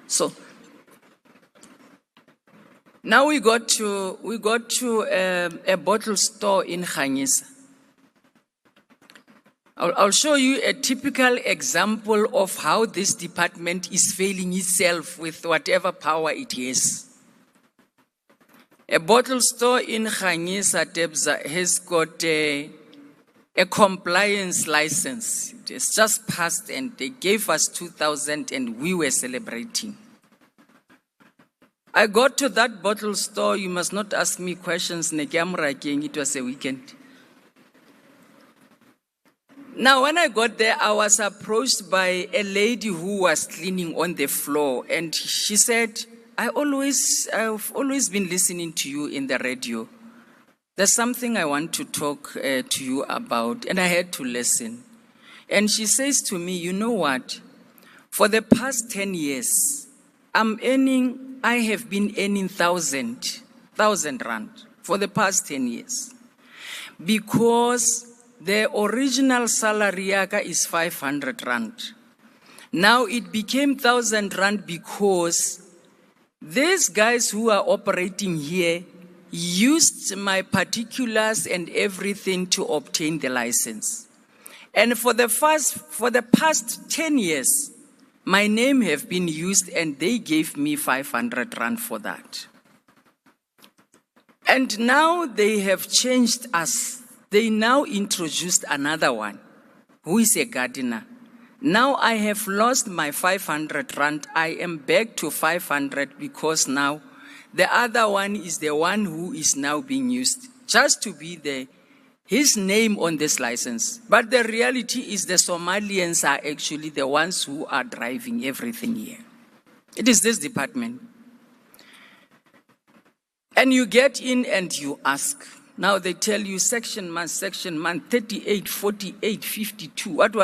so now we got to a bottle store in Khanyisa. I'll show you a typical example of how this department is failing itself with whatever power it has. A bottle store in Khanyisa, Tebza, has got a compliance license. It's just passed and they gave us 2,000 and we were celebrating. I got to that bottle store. You must not ask me questions. It was a weekend. Now, when I got there, I was approached by a lady who was cleaning on the floor, and she said, I've always been listening to you in the radio. There's something I want to talk to you about, and I had to listen. And she says to me, you know what? For the past 10 years, I have been earning 1,000 rand for the past 10 years. Because the original salary is 500 rand. Now it became 1,000 rand because these guys who are operating here used my particulars and everything to obtain the license. And for the past 10 years, my name have been used and they gave me 500 rand for that. And now they have changed us. They now introduced another one, who is a gardener. Now I have lost my 500 rand. I am back to 500 because now the other one is the one who is now being used just to be his name on this license. But the reality is the Somalians are actually the ones who are driving everything here. It is this department. And you get in and you ask. Now they tell you section month, 38, 48, 52, what?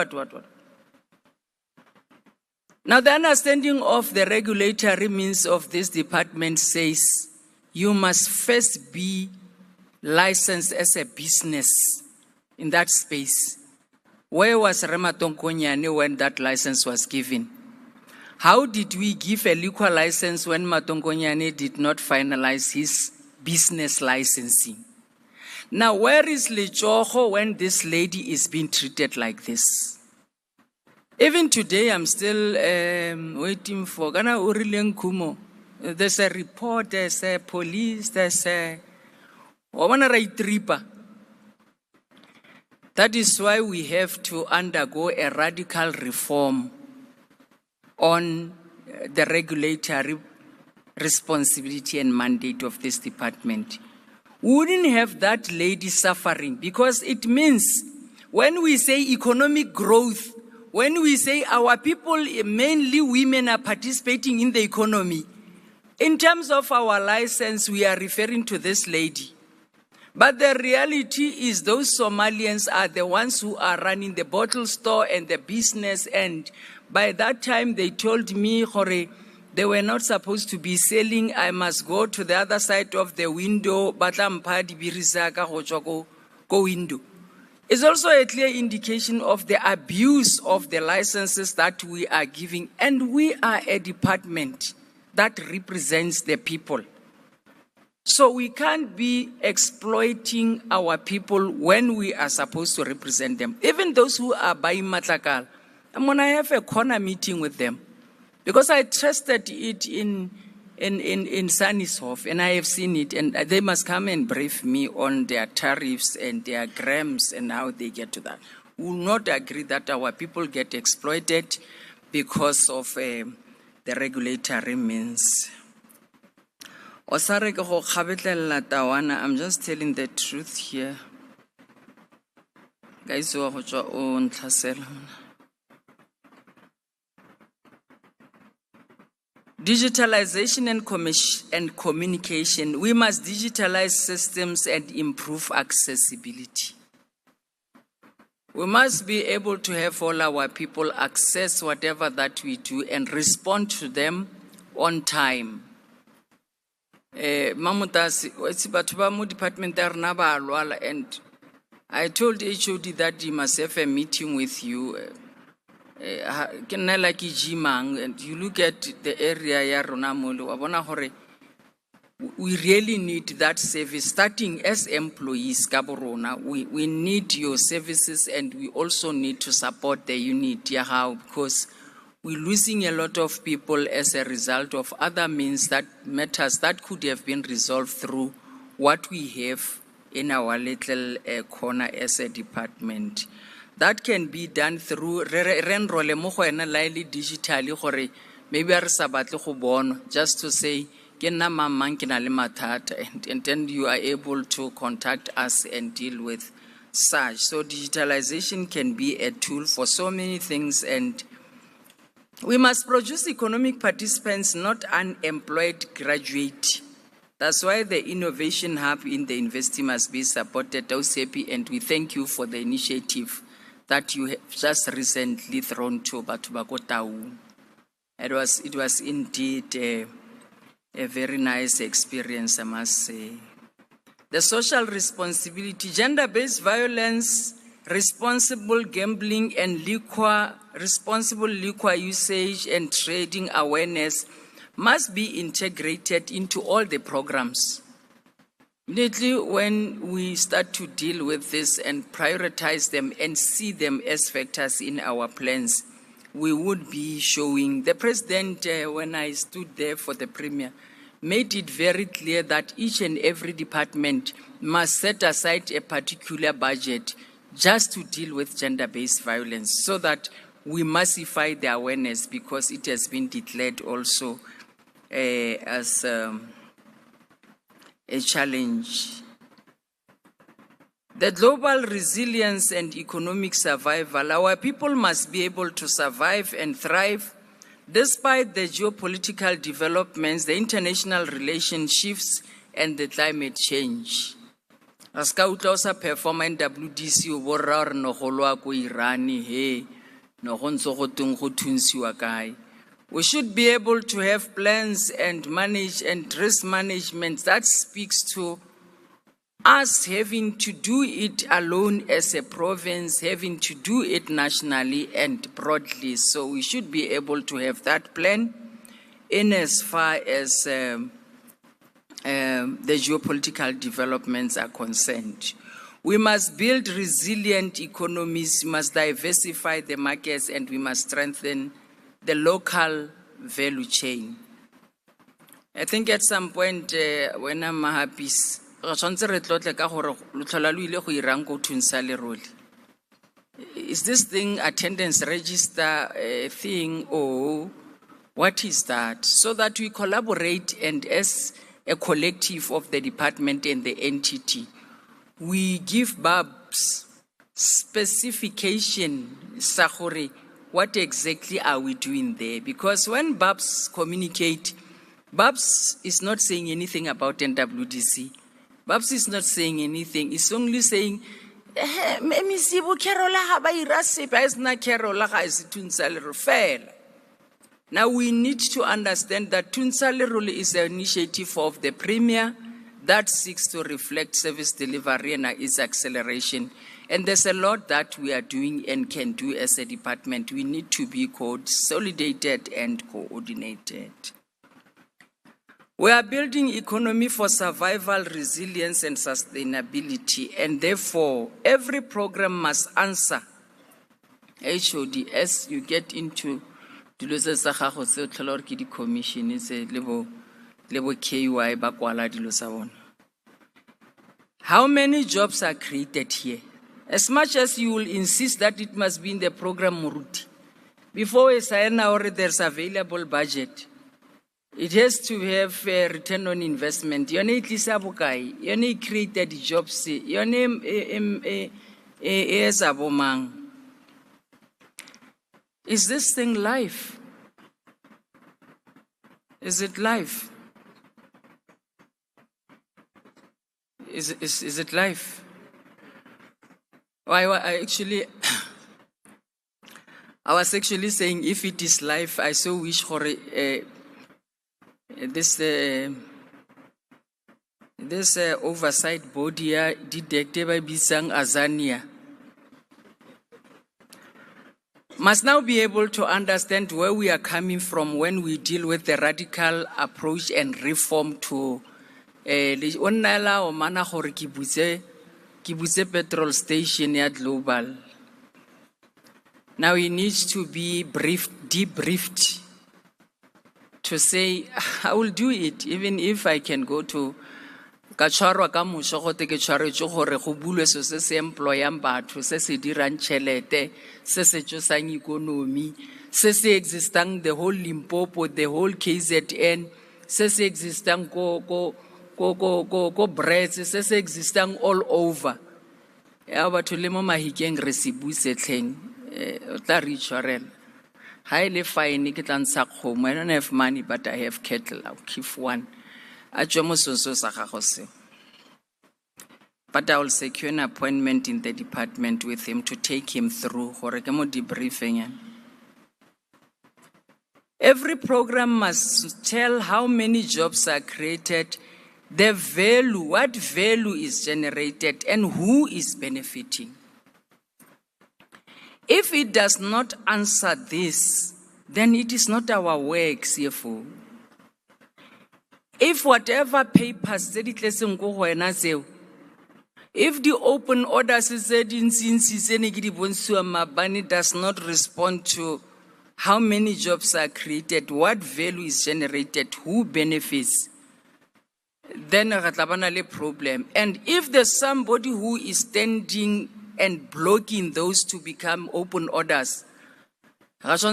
Now the understanding of the regulatory means of this department says you must first be licensed as a business in that space. Where was Mmabatho Convention when that license was given? How did we give a liquor license when Mmabatho Convention did not finalize his business licensing? Now, where is Lechogo when this lady is being treated like this? Even today, I'm still waiting for Gana Urilen Kumo. There's a report, there's a police, there's a Tripa. That is why we have to undergo a radical reform on the regulatory responsibility and mandate of this department. We wouldn't have that lady suffering, because it means when we say economic growth, when we say our people, mainly women, are participating in the economy, in terms of our license, we are referring to this lady. But the reality is those Somalians are the ones who are running the bottle store and the business. And by that time, they told me, Hore, they were not supposed to be selling. I must go to the other side of the window. Go window. It's also a clear indication of the abuse of the licenses that we are giving. And we are a department that represents the people. So we can't be exploiting our people when we are supposed to represent them. Even those who are buying matlakal, I'm going to have a corner meeting with them, because I trusted it in Sannishof, and I have seen it, and they must come and brief me on their tariffs and their grams and how they get to that. We will not agree that our people get exploited because of the regulatory means. I'm just telling the truth here. Guys, digitalization and communication. We must digitalize systems and improve accessibility. We must be able to have all our people access whatever that we do and respond to them on time. Mamutasi, it's about department and I told HOD that he must have a meeting with you. And you look at the area, we really need that service, starting as employees. We need your services, and we also need to support the unit, because we're losing a lot of people as a result of other means that matters that could have been resolved through what we have in our little corner as a department. That can be done through digitally, maybe just to say, and then you are able to contact us and deal with such. So digitalization can be a tool for so many things, and we must produce economic participants, not unemployed graduates. That's why the Innovation Hub in the University must be supported, and we thank you for the initiative that you have just recently thrown to Batubako Town. It was indeed a very nice experience, I must say. The social responsibility, gender-based violence, responsible gambling and responsible liquor usage and trading awareness must be integrated into all the programs. Immediately when we start to deal with this and prioritize them and see them as factors in our plans, we would be showing. The president, when I stood there for the premier, made it very clear that each and every department must set aside a particular budget just to deal with gender-based violence, so that we massify the awareness, because it has been declared also as a challenge. The global resilience and economic survival, our people must be able to survive and thrive despite the geopolitical developments, the international relationships, and the climate change. As ka utla sa performa in WDC o borra re no golwa ko Iran he no go ntse go teng go thunsiwa kae. We should be able to have plans and manage and risk management that speaks to us having to do it alone as a province, having to do it nationally and broadly. So we should be able to have that plan in as far as the geopolitical developments are concerned. We must build resilient economies, we must diversify the markets, and we must strengthen the local value chain. I think at some point when I'm happy, is this thing attendance register thing, or what is that? So that we collaborate, and as a collective of the department and the entity, we give Babs specification, Sahori, what exactly are we doing there? Because when Babs communicate, Babs is not saying anything about NWDC. Babs is not saying anything. It's only saying, now we need to understand that Tunsaliruli is an initiative of the Premier that seeks to reflect service delivery and its acceleration. And there's a lot that we are doing and can do as a department. We need to be consolidated and coordinated. We are building economy for survival, resilience, and sustainability. And therefore, every program must answer HOD as you get into the commission is a level KY bakwala dilo sa bona. How many jobs are created here? As much as you will insist that it must be in the program Muruti, before we sign or there's available budget, it has to have a return on investment. Your name is Abukai, your name created jobs, your name is Abomang. Is this thing live? Is it live? Is it live? I was actually saying if it is live, I so wish for this oversight body DEDECT by Bisang Azania must now be able to understand where we are coming from when we deal with the radical approach and reform to petrol station at global. Now he needs to be debriefed to say, I will do it, even if I can go to Kacharwa Kamushote Kachare go bulwe so se employang batho se se dirang tšhelete se se tsosang economy se se existang the whole Limpopo, the whole KZN, se se existang ko Brits, se se existang all over. Ya batho le mo mahikeng re se busetleng o tla re tshwarela. Highly fine ke tla ntsha kgomo. I don't have money but I have cattle. I'll keep one. But I will secure an appointment in the department with him to take him through. Every program must tell how many jobs are created, the value, what value is generated, and who is benefiting. If it does not answer this, then it is not our work, CFO. If whatever papers if the open orders does not respond to how many jobs are created, what value is generated, who benefits, then a problem. And if there's somebody who is standing and blocking those to become open orders, because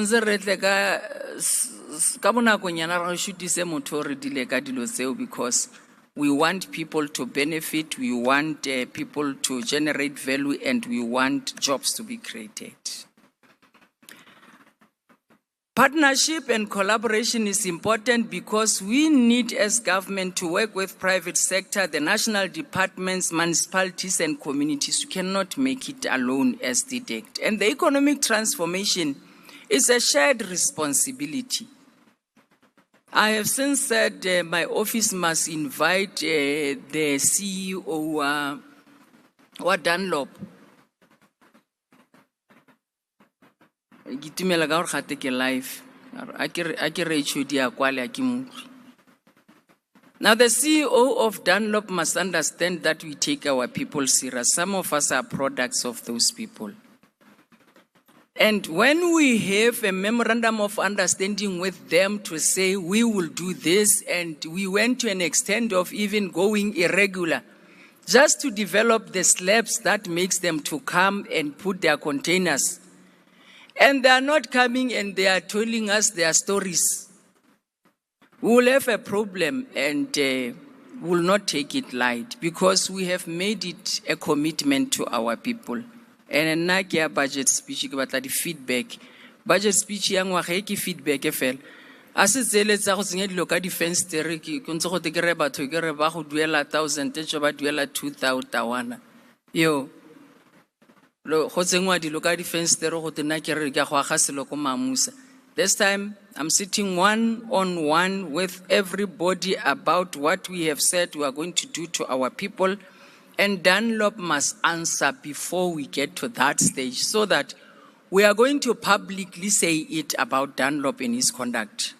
we want people to benefit, we want people to generate value, and we want jobs to be created. Partnership and collaboration is important because we need as government to work with private sector, the national departments, municipalities, and communities. We cannot make it alone as DEDECT. And the economic transformation is a shared responsibility. I have since said my office must invite the CEO what Dunlop. Gitumela ka gore gate ke live. A ke re HOD a kwale a ke motho. Now the CEO of Dunlop must understand that we take our people serious. Some of us are products of those people. And when we have a memorandum of understanding with them to say we will do this, and we went to an extent of even going irregular, just to develop the slabs that makes them to come and put their containers. And they are not coming and they are telling us their stories. We will have a problem and will not take it light because we have made it a commitment to our people. And na ke a budget speech ke batla di feedback. Budget speech ya ngwaga ke feedback e fela. A se tseletsa go tsenya dilo ka di fenster ke ntse go te ke re batho ke re ba go duela 1000 tse ba duela 2000. Yo. Lo go tsengwa dilo ka di fenster go te na ke re ke go aga selo ko mamusa. This time I'm sitting one-on-one with everybody about what we have said we are going to do to our people. And Dunlop must answer before we get to that stage so that we are going to publicly say it about Dunlop and his conduct.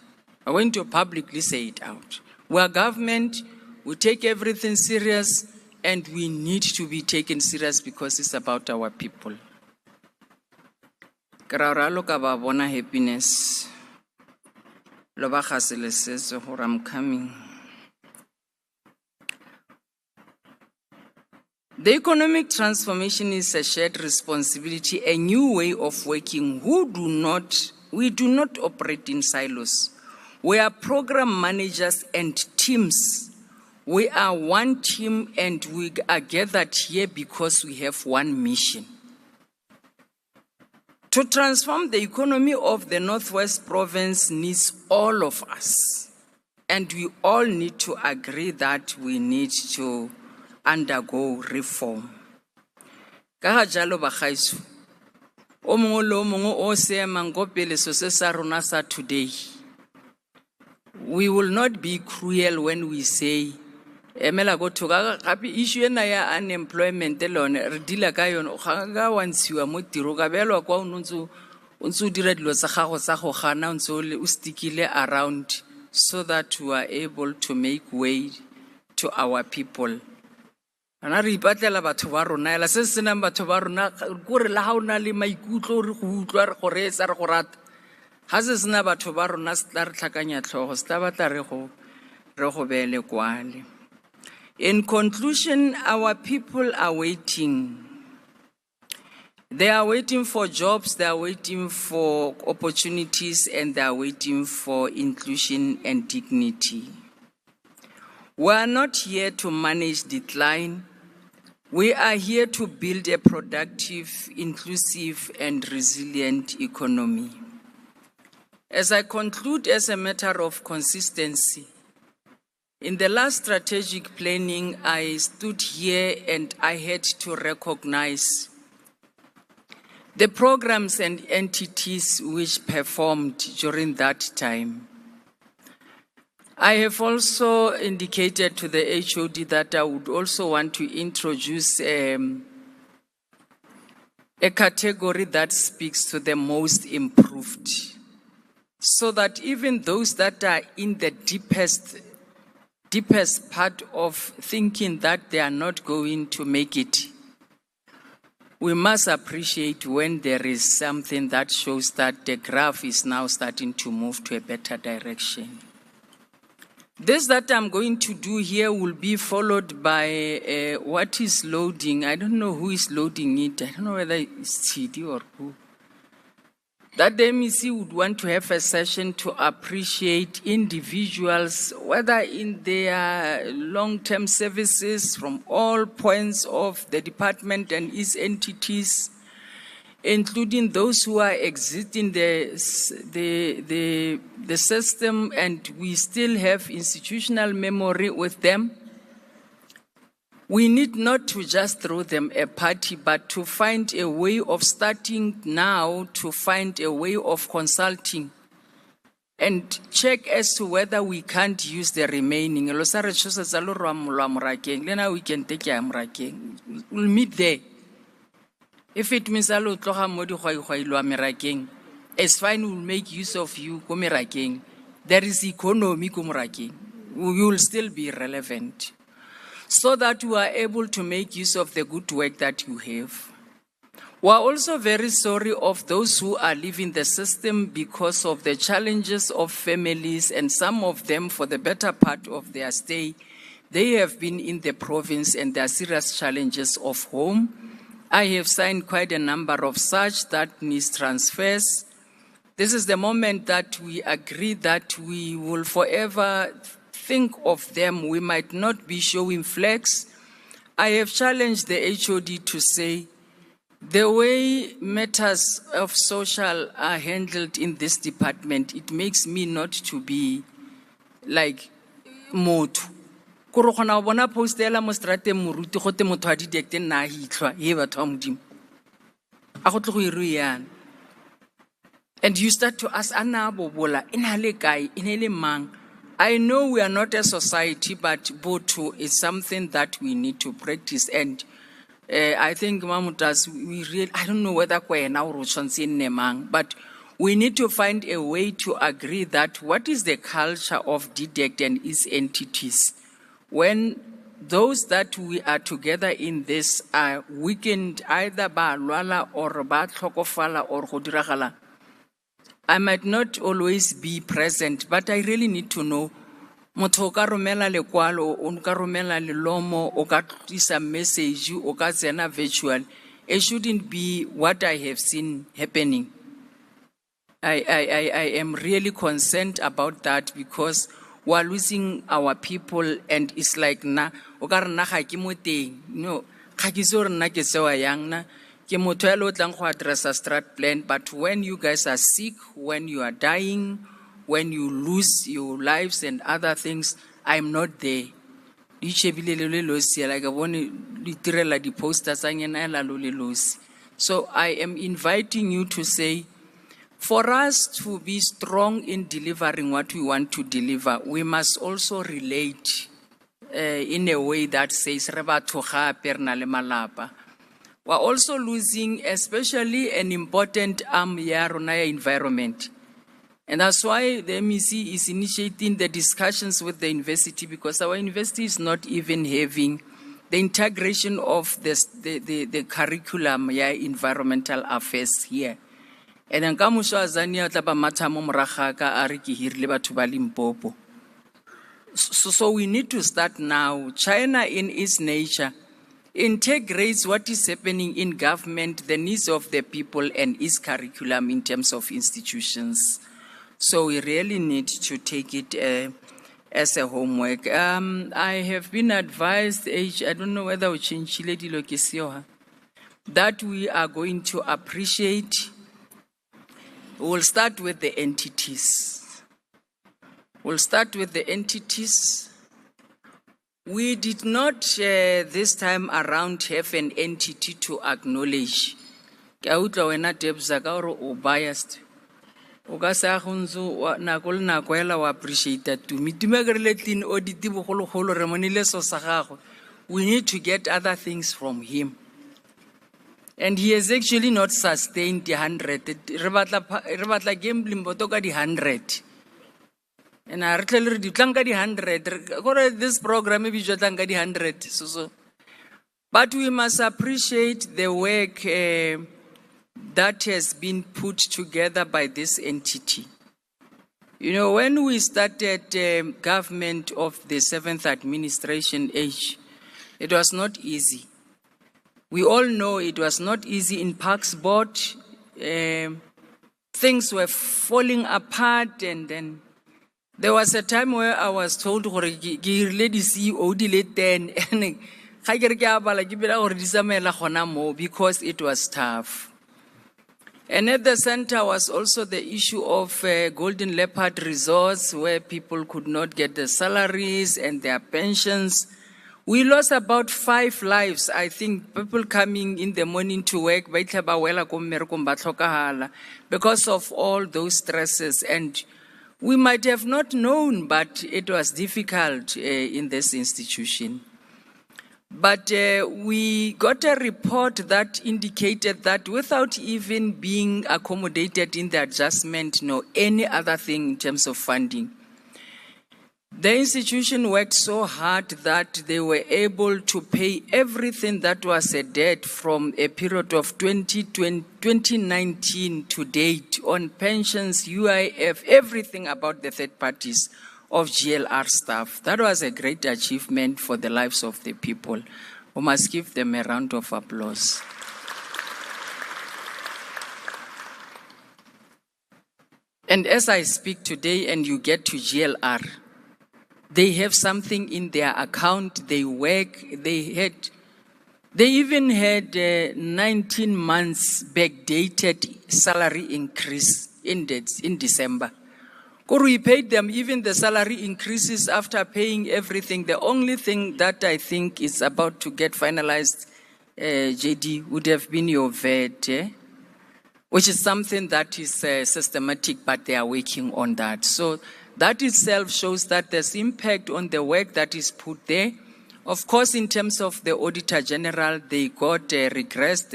We're going to publicly say it out. We are government, we take everything serious, and we need to be taken serious because it's about our people. Kararalo ka ba bona happiness. Lo ba gasele sese gore I'm coming. The economic transformation is a shared responsibility, a new way of working. We do not operate in silos. We are program managers and teams. We are one team and we are gathered here because we have one mission. To transform the economy of the Northwest Province needs all of us. And we all need to agree that we need to undergo reform. Ka ga jalo bagaitso o mongwe le o mongwe o seemang go pele so se sa rona sa today. We will not be cruel when we say emela go thoka gape issue ena ya unemployment lone re dila ka yone ga wa ntshiwa mo tiro ka belwa kwa o ntse dira dilo tsa gago tsa go gana o ntse o stickile around so that we are able to make way to our people. Ana re ipatlela batho ba rona ela se se nang batho ba rona go re la ha ona le maikutlo re go utlwa re go reetsa re go rata ha se sena batho ba rona se tla re tlhakanya tlhogo se tla batla re go beele kwale. In conclusion, our people are waiting. They are waiting for jobs, they are waiting for opportunities, and they are waiting for inclusion and dignity. We are not here to manage decline. We are here to build a productive, inclusive, and resilient economy. As I conclude, as a matter of consistency, in the last strategic planning, I stood here and I had to recognize the programs and entities which performed during that time. I have also indicated to the HOD that I would also want to introduce a category that speaks to the most improved, so that even those that are in the deepest part of thinking that they are not going to make it, we must appreciate when there is something that shows that the graph is now starting to move to a better direction. This that I'm going to do here will be followed by what is loading. I don't know who is loading it. I don't know whether it's TD or who. That the MEC would want to have a session to appreciate individuals, whether in their long-term services from all points of the department and its entities, including those who are exiting the system and we still have institutional memory with them. We need not to just throw them a party, but to find a way of starting now, to find a way of consulting and check as to whether we can't use the remaining. Then we can take care of. We'll meet there. If it means it's fine, we'll make use of you. There is economy. We will still be relevant, so that we are able to make use of the good work that you have. We are also very sorry of those who are leaving the system because of the challenges of families, and some of them, for the better part of their stay, they have been in the province and there are serious challenges of home. I have signed quite a number of such that needs transfers. This is the moment that we agree that we will forever think of them. We might not be showing flags. I have challenged the HOD to say, the way matters of social are handled in this department, it makes me not to be like motho. And you start to ask, I know we are not a society, but Botho is something that we need to practice. And I think Mamutas, I don't know whether but we need to find a way to agree that what is the culture of DEDECT and its entities. When those that we are together in this are weakened, either by lwala or by tlhokofala or godiragala, I might not always be present, but I really need to know. Motho o ka romela lekwalo, o ka romela lelomo, o ka tlisa message, o ka tsena virtual. It shouldn't be what I have seen happening. I am really concerned about that, because we are losing our people, and it's like na o ka re na ga ke mo teng, no ga ke so re nna ke sewa yang na ke motho ya lo tlang go address a strat plan. But when you guys are sick, when you are dying, when you lose your lives and other things, I'm not there. So I am inviting you to say, for us to be strong in delivering what we want to deliver, we must also relate in a way that says, we're also losing especially an important environment. And that's why the MEC is initiating the discussions with the university, because our university is not even having the integration of the curriculum, environmental affairs here. And then so we need to start now. China, in its nature, integrates what is happening in government, the needs of the people, and its curriculum in terms of institutions. So we really need to take it as a homework. I have been advised, I don't know whether we change that we are going to appreciate. We'll start with the entities. We'll start with the entities. We did not this time around have an entity to acknowledge. Biased. Appreciate that to me. We need to get other things from him. And he has actually not sustained the 100. The 100. And I tell you, the 100. This program maybe just 100. But we must appreciate the work that has been put together by this entity. You know, when we started government of the 7th administration age, it was not easy. We all know it was not easy in Parks Board. Things were falling apart, and then there was a time where I was told, because it was tough. And at the center was also the issue of Golden Leopard resorts, where people could not get their salaries and their pensions. We lost about 5 lives. I think people coming in the morning to work because of all those stresses. And We might have not known, but it was difficult in this institution. But we got a report that indicated that without even being accommodated in the adjustment nor any other thing in terms of funding, the institution worked so hard that they were able to pay everything that was a debt from a period of 2019 to date on pensions, UIF, everything about the third parties of GLR staff. That was a great achievement for the lives of the people. We must give them a round of applause. And as I speak today and you get to GLR, they have something in their account, they work, they even had 19 months backdated salary increase in December. We paid them even the salary increases after paying everything. The only thing that I think is about to get finalized, JD, would have been your VAT, which is something that is systematic, but they are working on that. So that itself shows that there's impact on the work that is put there. Of course, in terms of the Auditor General, they got a regressed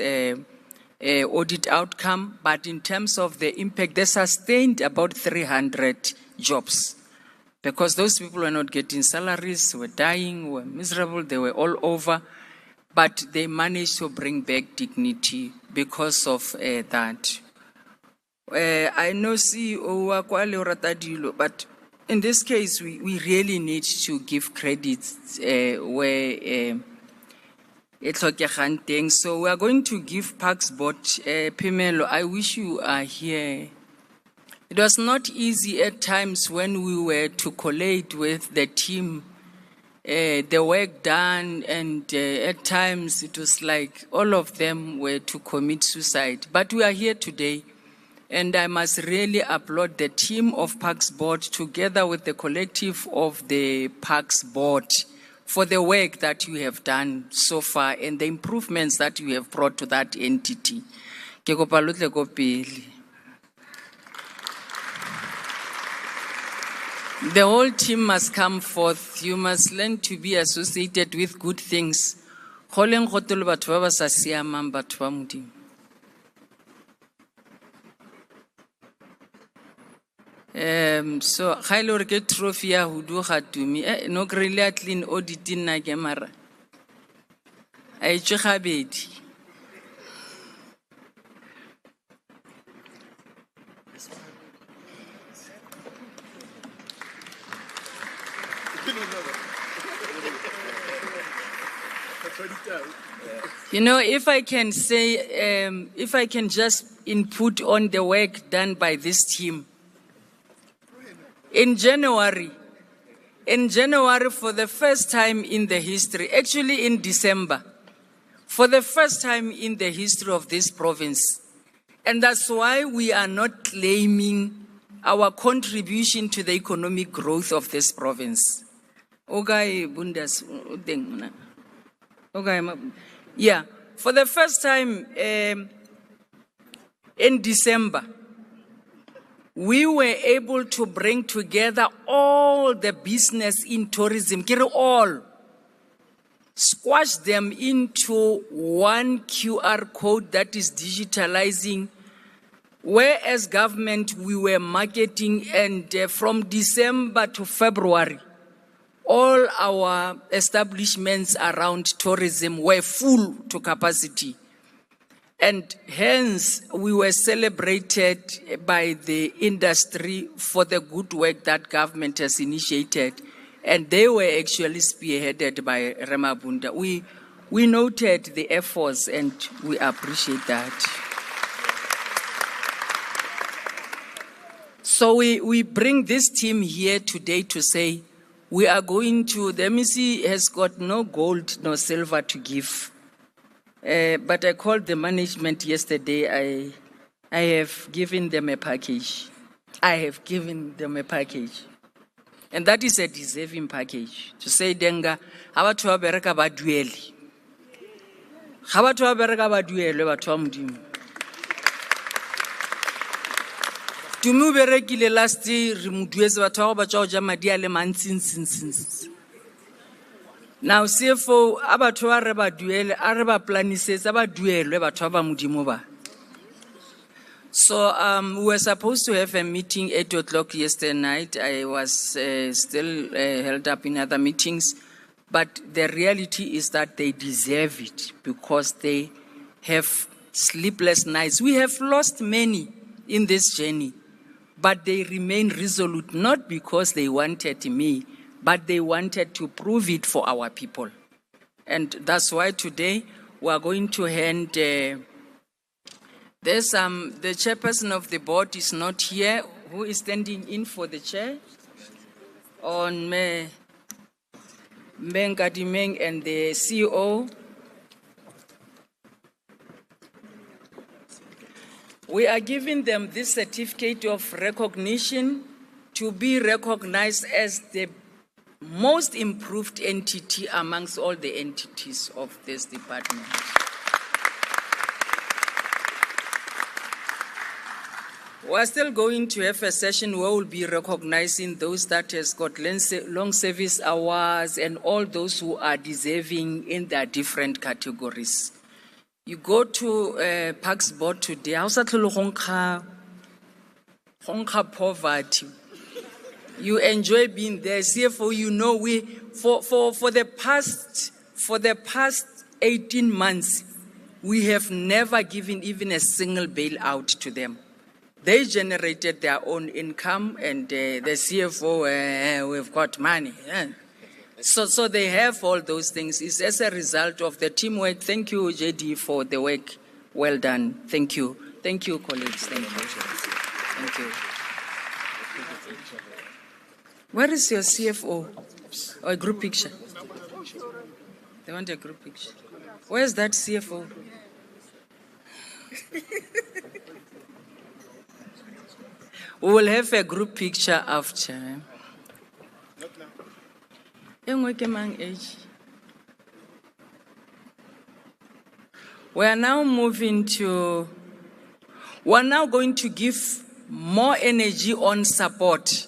audit outcome, but in terms of the impact, they sustained about 300 jobs because those people were not getting salaries, were dying, were miserable, they were all over, but they managed to bring back dignity because of that. I know CEO wa Kwale o rata dilo, but in this case, we really need to give credits where so we are going to give Parks Board, Pimelo, I wish you are here. It was not easy at times when we were to collate with the team, the work done, and at times it was like all of them were to commit suicide. But we are here today, and I must really applaud the team of Parks Board together with the collective of the Parks Board for the work that you have done so far and the improvements that you have brought to that entity. The whole team must come forth. You must learn to be associated with good things. So Khailor get trophy ya hudu khatumi no grele clean auditing na ke mara ai tshegabedi You know, if I can say, if I can just input on the work done by this team. In January, for the first time in the history, actually in December, for the first time in the history of this province, and that's why we are not claiming our contribution to the economic growth of this province. Okay, yeah, for the first time in December, we were able to bring together all the business in tourism, all, squash them into one QR code that is digitalizing, whereas government we were marketing, and from December to February, all our establishments around tourism were full to capacity. And hence, we were celebrated by the industry for the good work that government has initiated. And they were actually spearheaded by Remabunda. We noted the efforts and we appreciate that. So we bring this team here today to say, we are going to, the MEC has got no gold, no silver to give. But I called the management yesterday. I have given them a package. And that is a deserving package. To say, Denga, habatu wa bereka ba dueli. Tumu berekile last year re mo duetse batho ba tswa ja madi a le mantsi. Now CFO abatho ba re ba duele a re ba planisetsa ba duelwe batho ba modimo ba. So we were supposed to have a meeting 8 o'clock yesterday night. I was still held up in other meetings, but the reality is that they deserve it because they have sleepless nights. We have lost many in this journey, but they remain resolute, not because they wanted me, but they wanted to prove it for our people. And that's why today we are going to hand, the chairperson of the board is not here, who is standing in for the chair, on Meng and the CEO. We are giving them this certificate of recognition to be recognized as the most improved entity amongst all the entities of this department. We're still going to have a session where we'll be recognizing those that has got long service hours and all those who are deserving in their different categories. You go to Parks Board today, hongka poverty. You enjoy being there. CFO, you know, we for the past 18 months, we have never given even a single bailout to them. They generated their own income, and the CFO, we've got money. Yeah. So they have all those things. It's as a result of the teamwork. Thank you, JD, for the work well done. Thank you. Thank you, colleagues. Thank you. Thank you. Where is your CFO? Or a group picture? They want a group picture. Where's that CFO? We will have a group picture after. We are now going to give more energy on support.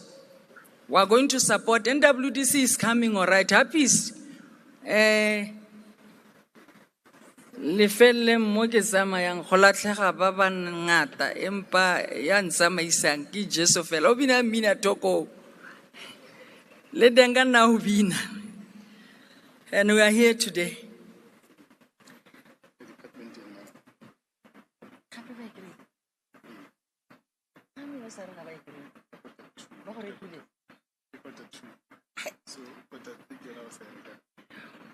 We are going to support. NWDC is coming, all right. Happy. Lefelle mo ke tsamayang go latlhega ba ba ngata empa ya ntsamaisang ke Jesu fela o bina mina toko le denga na o bina, and we are here today.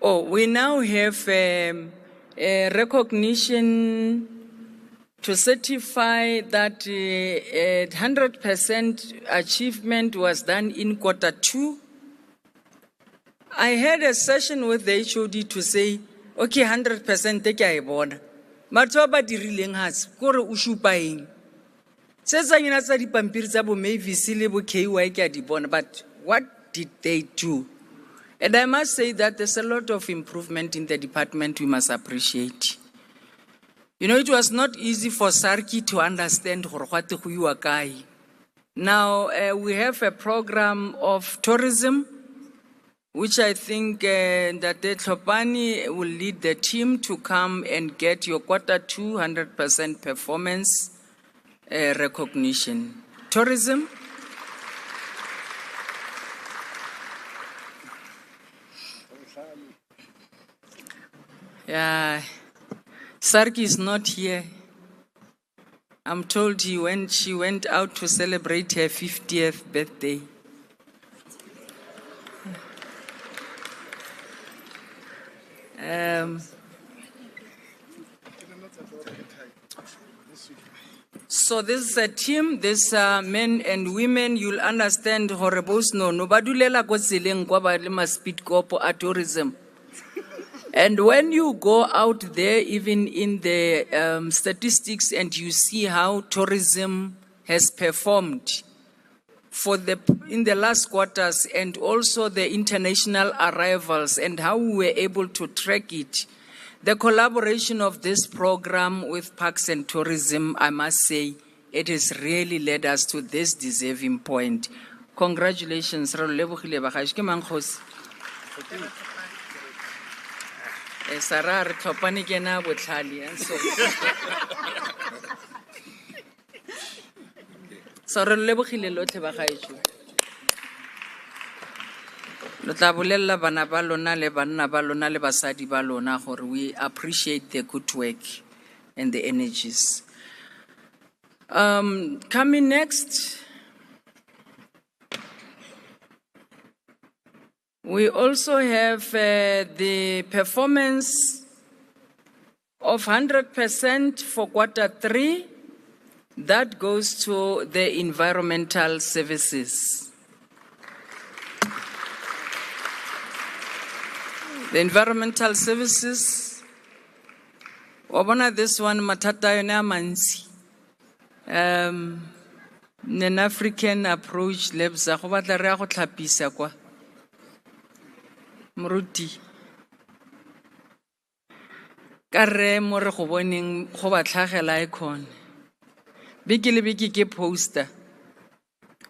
Oh, we now have a recognition to certify that 100% achievement was done in Q2. I had a session with the HOD to say, okay, 100% take a board. Matwa ba dirileng has kore o shupaeng. Setsa ngina tsa dipampiri tsa bo Mavis le bo KY ke a di bona, but what did they do? And I must say that there's a lot of improvement in the department we must appreciate. You know, it was not easy for Sarki to understand what you are kai. Now we have a program of tourism, which I think that the Tlhopani will lead the team to come and get your Q2 100% performance recognition. Tourism. Yeah, Sarki is not here. I'm told she went out to celebrate her 50th birthday. So this is a team, this men and women, you'll understand horribles no badulela ko tseleng kwa ba le ma speed corp at tourism. And when you go out there, even in the statistics, and you see how tourism has performed in the last quarters, and also the international arrivals, and how we were able to track it, the collaboration of this program with Parks and Tourism, I must say, it has really led us to this deserving point. Congratulations, re lebogile bagaetsho, ke mang kgosi? Sara re tlhopane ke na botlhale, so so re lebogile lotlhe bagaetsho. Lo tla bolella bana ba lona le banna ba lona le basadi ba lona gore we appreciate the good work and the energies. Coming next, we also have the performance of 100% for Q3. That goes to the environmental services. The environmental services, wabona this one matata yona mansi. An African approach lebza go batla re go tlhapisa kwa. Moruti. Ka re mo re go boneng go ba tlhagela icon. Biki le biki ke poster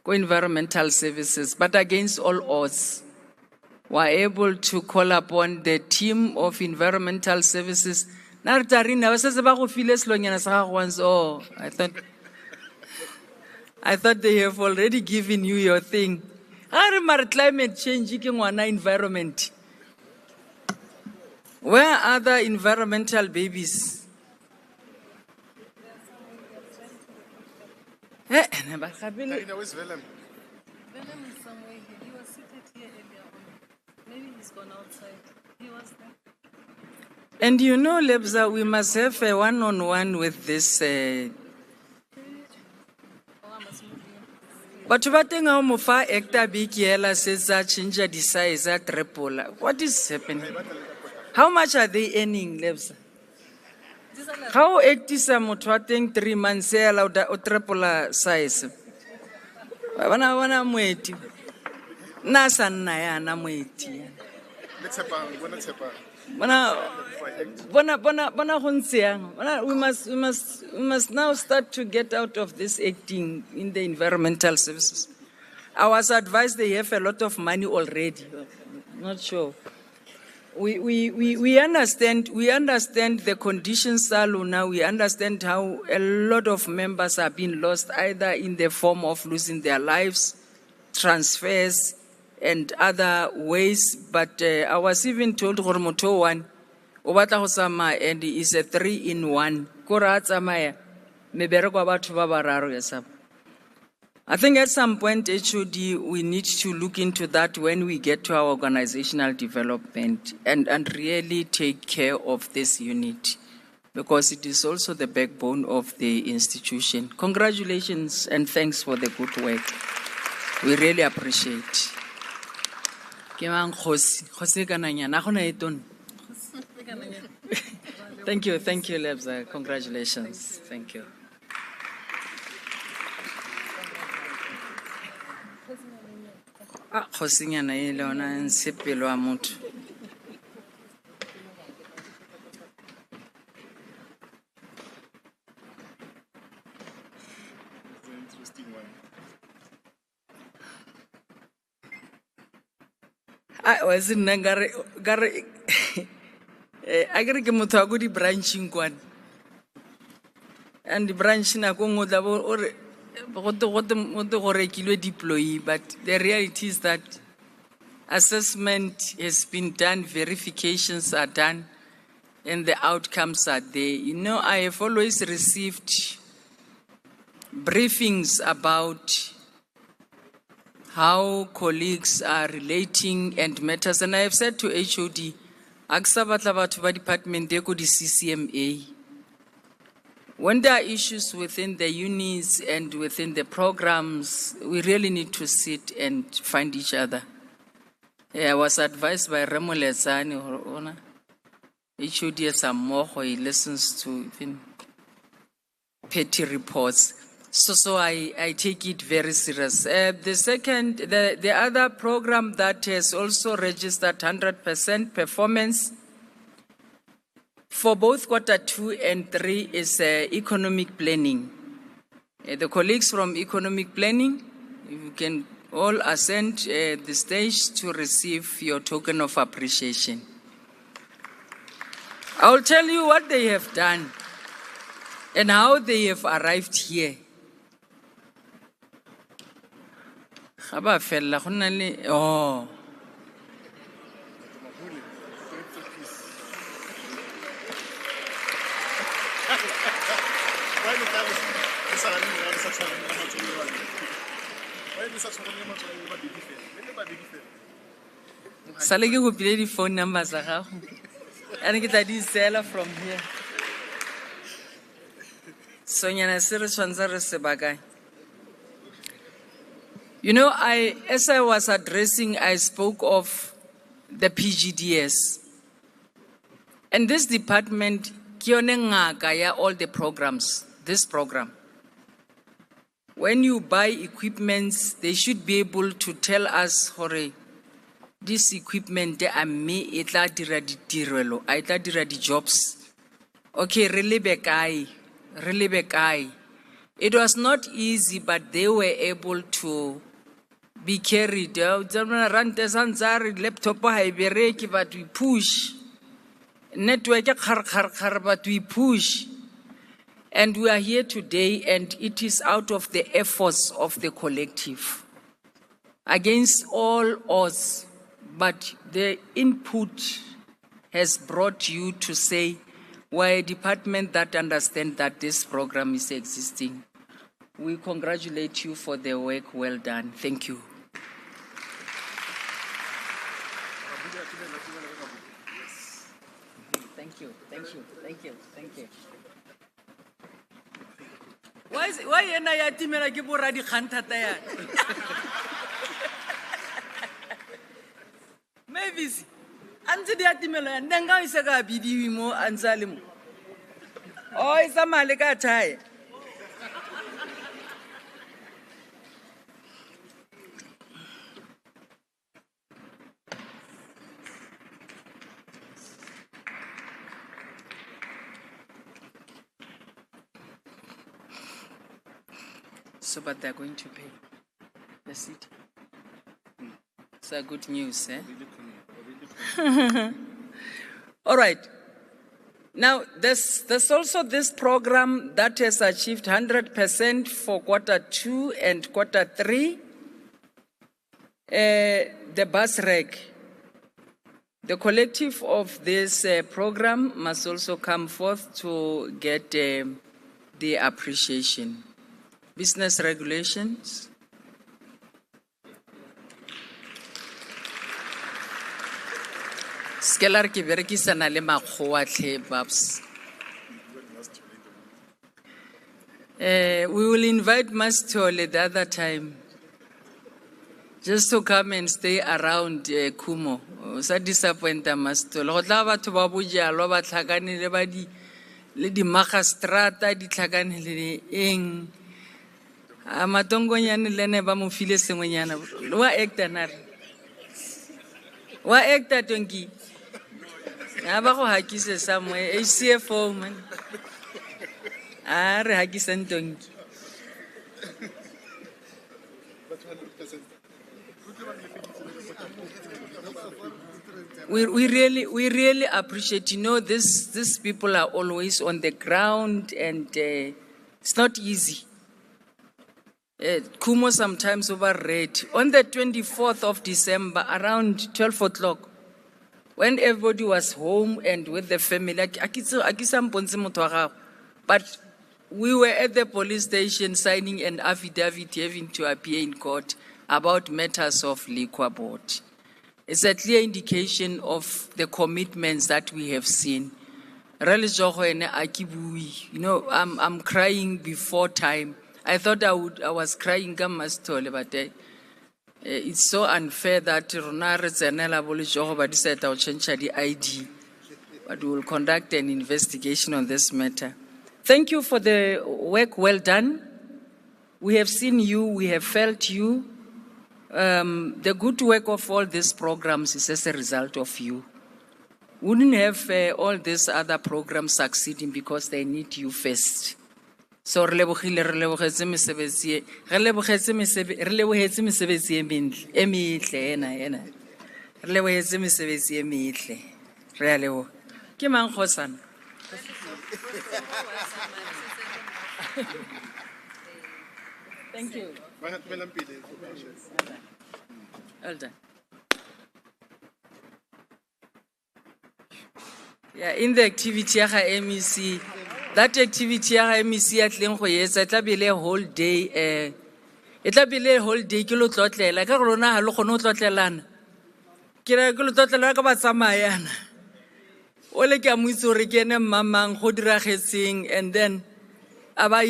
go environmental services, but against all odds, were able to call upon the team of environmental services. Nartarina was about to feel as long as once. Oh, I thought they have already given you your thing. I remember climate change environment. Where are the environmental babies? Where's Willem? Willem is somewhere here. He was seated here earlier on. Maybe he's gone outside. He was there. And you know, Lebza, we must have a one-on-one with this. But what thing how mufa ekta bikiela says that change the size at triple. What is happening? How much are they earning, Lebza? How actisa mutwating 3 months allowed o triple size? Wana mweti. Nasa nayana mweti. We must now start to get out of this acting in the environmental services. I was advised they have a lot of money already. Not sure. We understand the conditions now. We understand how a lot of members have been lost, either in the form of losing their lives, transfers, and other ways. But I was even told Gormoto one, Obata Hosama, and is a 3-in-1. Koratsama, mebereko batho ba bararo yesa. I think at some point, HOD, we need to look into that when we get to our organizational development and really take care of this unit, because it is also the backbone of the institution. Congratulations and thanks for the good work. We really appreciate. Thank you, Lebza. Congratulations. Thank you. Khosinyana ile ona nsepelo wa motho. I was in Nangare I get motho a go di branching kwan. And the branch na go ngoda or but the reality is that assessment has been done, verifications are done, and the outcomes are there. You know, I have always received briefings about how colleagues are relating and matters, and I have said to HOD, Aksabatla department, they go to CCMA. When there are issues within the units and within the programs, we really need to sit and find each other. I was advised by Remo Lezani, HOD he listens to even petty reports. So I take it very serious. The other program that has also registered 100% performance for both Q2 and 3 is economic planning. The colleagues from economic planning, you can all ascend the stage to receive your token of appreciation. I will tell you what they have done and how they have arrived here. Oh. Sale ke go pile di phone numbers tsa gago. Ane ke tla di sela from here. Sonyana se re tshwantse re se bakanye. You know, as I was addressing, I spoke of the PGDS. And this department, ke yone ngaka ya all the programs, this program. When you buy equipments, they should be able to tell us, hore, this equipment, a me, itla dira di tirelo, itla dira di jobs. Okay, really bekai. It was not easy, but they were able to be carried out. Laptop, but we push. Network, but we push. And we are here today, and it is out of the efforts of the collective. Against all odds, but the input has brought you to say, we're a department that understands that this program is existing. We congratulate you for the work well done. Thank you. Thank you. Why am I at Timera Giboradi Khantata? Maybe answer the Atimela and then go is a bidimo and Salim. Oh, it's a Malika tie. So, but they're going to pay the city. So, good news, eh? All right. Now, there's also this program that has achieved 100% for Q2 and Q3. The bus reg. The collective of this program must also come forth to get the appreciation. Business regulations. Skelar ke berekisana le makgowa tle babs. We will invite Mastole the other time just to come and stay around Kumo. Sa disappointa Mastole. Go tla batho ba bojalo ba tlhakane le ba di magistrata di tlhakane le eng. Amatongonyane lene ba mo file sengwenyana. Wa actor na. Wa actor tongi. Aba go hakise somewhere HCFO man. Re hakise ntongi. We really appreciate, you know, these people are always on the ground and it's not easy. Kumo sometimes overread. On the 24th of December, around 12 o'clock, when everybody was home and with the family, but we were at the police station signing an affidavit having to appear in court about matters of liquor board. It's a clear indication of the commitments that we have seen. You know, I'm crying before time. I thought I was crying, but it's so unfair that Ronara said I'll change the ID. But we will conduct an investigation on this matter. Thank you for the work well done. We have seen you, we have felt you. The good work of all these programs is as a result of you. We wouldn't have all these other programs succeeding because they need you first. So re lebogetse mesebetsi e metle ena. Re lebogetse mesebetsi e metle. Re a leboga. Ke mang Khosana? Thank you. Well done. Yeah, in the activity ya MEC, that activity ya MEC ya tleng go etsa tla be le whole day e tla be le whole day ke lo tlotlela ka go lona ha lo gone go tlotlelana ke re ke lo tlotlela ka ba tsamayana ole ke a mo itse gore ke ene mmamang go diragetseng and then aba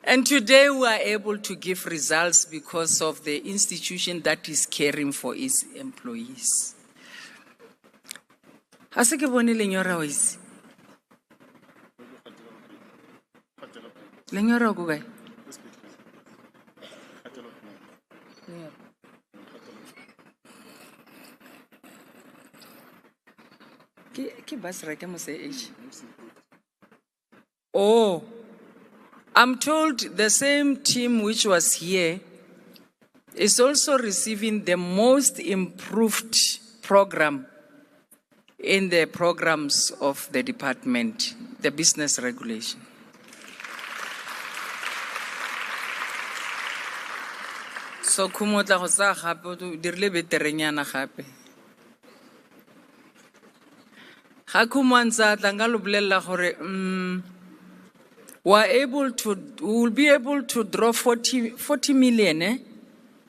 and today we are able to give results because of the institution that is caring for its employees. Hase ke bone lenyora wise. Lenyora go kae? Ke basra ke mo se H. Oh, I'm told the same team which was here is also receiving the most improved program in the programs of the department, the business regulation. So kumotla go sa gape dirile beterenyana gape. Ga kumantsa tlanga lo bolela gore we'll be able to draw 40 million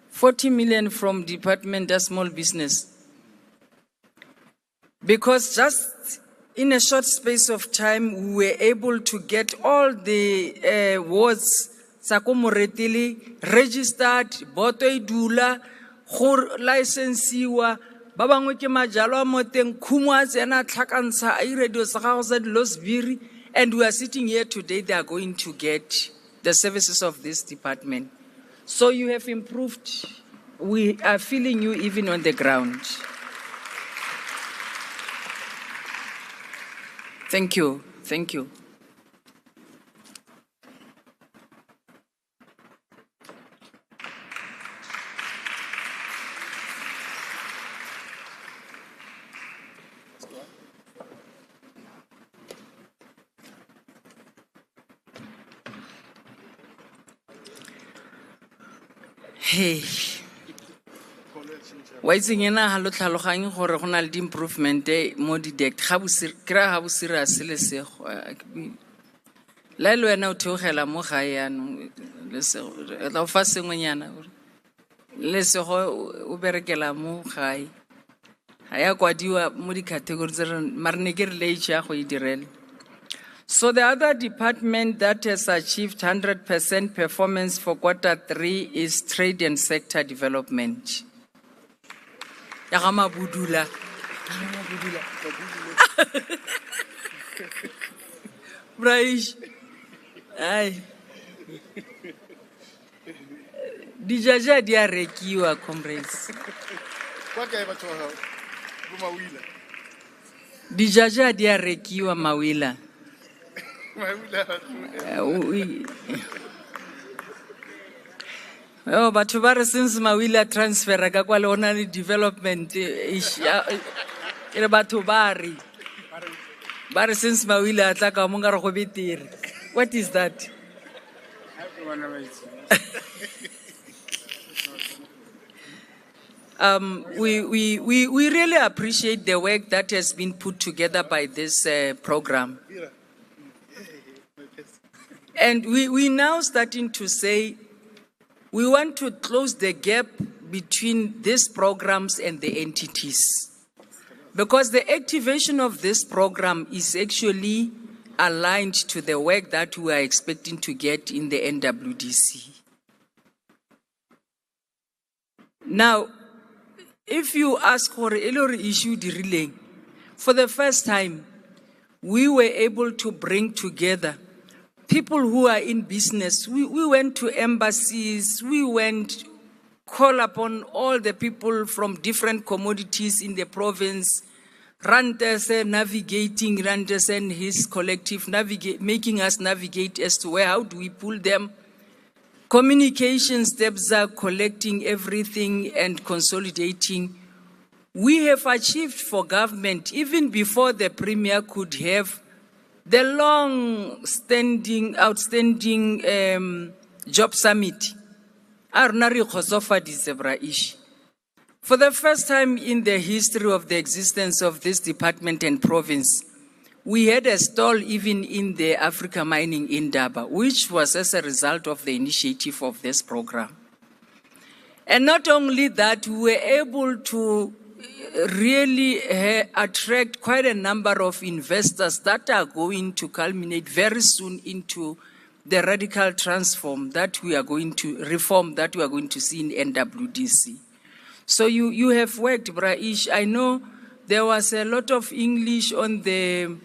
40 million from Department of Small Business. Because just in a short space of time, we were able to get all the wards registered, boto idula, licensiwa, ba bangwe ke majalo a moteng khumo a tsena tlhakantsha a radio sa gago sa Losbiri, and we are sitting here today. They are going to get the services of this department. So you have improved. We are feeling you even on the ground. Thank you. Thank you. Hey. Wa itseng ena ha lo tlhaloganye gore go na le improvement mo DEDECT ga kra ha bo serious le sego la lo ena o theogela mo ga yana le sego la fa sengwenyana le sego o berekela mo gae ha ya kwadiwa mo di category tse marne ke relate ya go idirela. So the other department that has achieved 100% performance for Q3 is Trade and Sector Development. Yagama budula. Braish. Ay. Dijaja dia rekiwa comrades. Dijaja dia rekiwa mawila. Oh, but to bar since mawila transfer ka kwa lona le development ish ere batho bari bar since mawila atla ka mo ngare go betire. What is that? We really appreciate the work that has been put together by this program. And we now starting to say we want to close the gap between these programs and the entities. Because the activation of this program is actually aligned to the work that we are expecting to get in the NWDC. Now, if you ask for a issue relay, for the first time, we were able to bring together people who are in business. We went to embassies, call upon all the people from different commodities in the province, Rantese navigating, Rantese and his collective making us navigate as to how do we pull them. Communication steps are collecting everything and consolidating. We have achieved for government, even before the Premier could have the long-standing, outstanding job summit. For the first time in the history of the existence of this department and province, we had a stall even in the Africa Mining Indaba, which was as a result of the initiative of this program. And not only that, we were able to really attract quite a number of investors that are going to culminate very soon into the radical reform that we are going to see in NWDC. So you have worked, Braish. I know there was a lot of English on the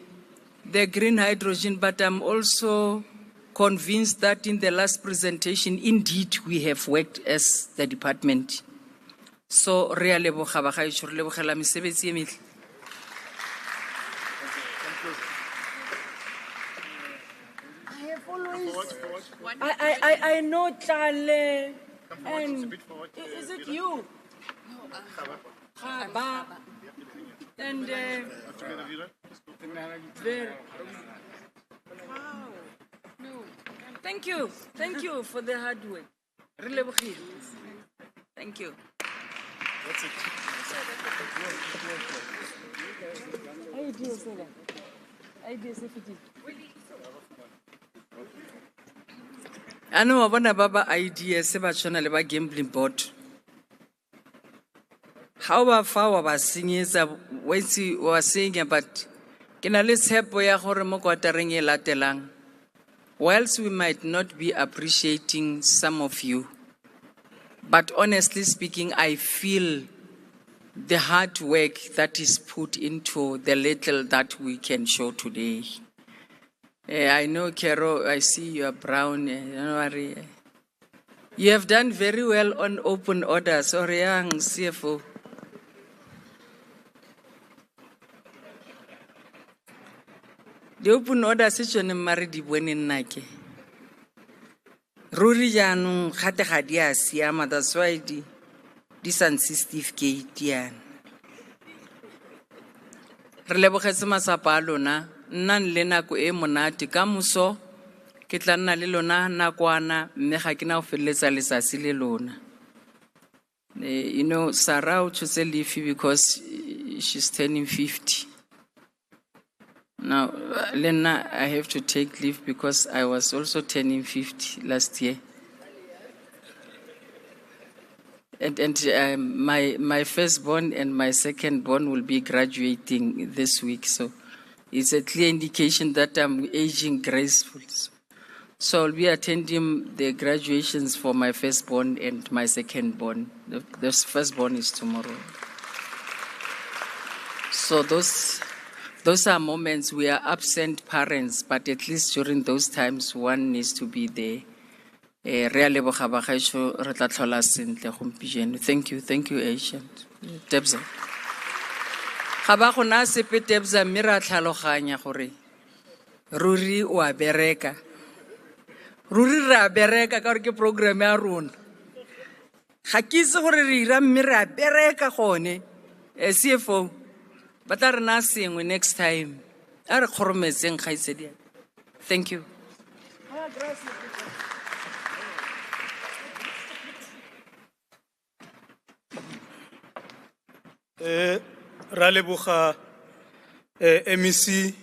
green hydrogen, but I'm also convinced that in the last presentation, indeed, we have worked as the department. So, really, I have always, I know Tlale, and is it you? Khaba. And wow. No. Thank you for the hard work. Thank you. That's it. I know about Baba ideas about the gambling board. How far was singing what you were saying about Kenales Hepoya Horemokwatarenge Latelang? Whilst we might not be appreciating some of you, but honestly speaking, I feel the hard work that is put into the little that we can show today. I know, Kero, I see you are brown. Don't worry. You have done very well on open orders. Sorry, young CFO. The open orders is on married when in Nike. Ruri Janu Hatahadia Siama, that's why this insistive Katian. Relebohesma Sapalona, Nan Lenaku e Monati, Camuso, Kitlana Lilona, Nakwana, Mehakina Felisa Lisa Sililona. You know, Sarah chose a leafy because she's turning 50. Now, Lena, I have to take leave because I was also turning 50 last year. And my firstborn and my secondborn will be graduating this week. So it's a clear indication that I'm aging gracefully. So I'll be attending the graduations for my firstborn and my secondborn. The firstborn is tomorrow. So those are moments we are absent parents, but at least during those times, one needs to be there. Thank you, Agent. Tebza. Gaba gona sepe Tebza mira tlhaloganya gore ruri wa bereka. Ruri ra bereka ka gore ke program ya rona. Ga ke itse gore re ira mira bereka gone. CFO but are nothing next time. Are khorometseng khaitsedi. Thank you. Ralebucha MEC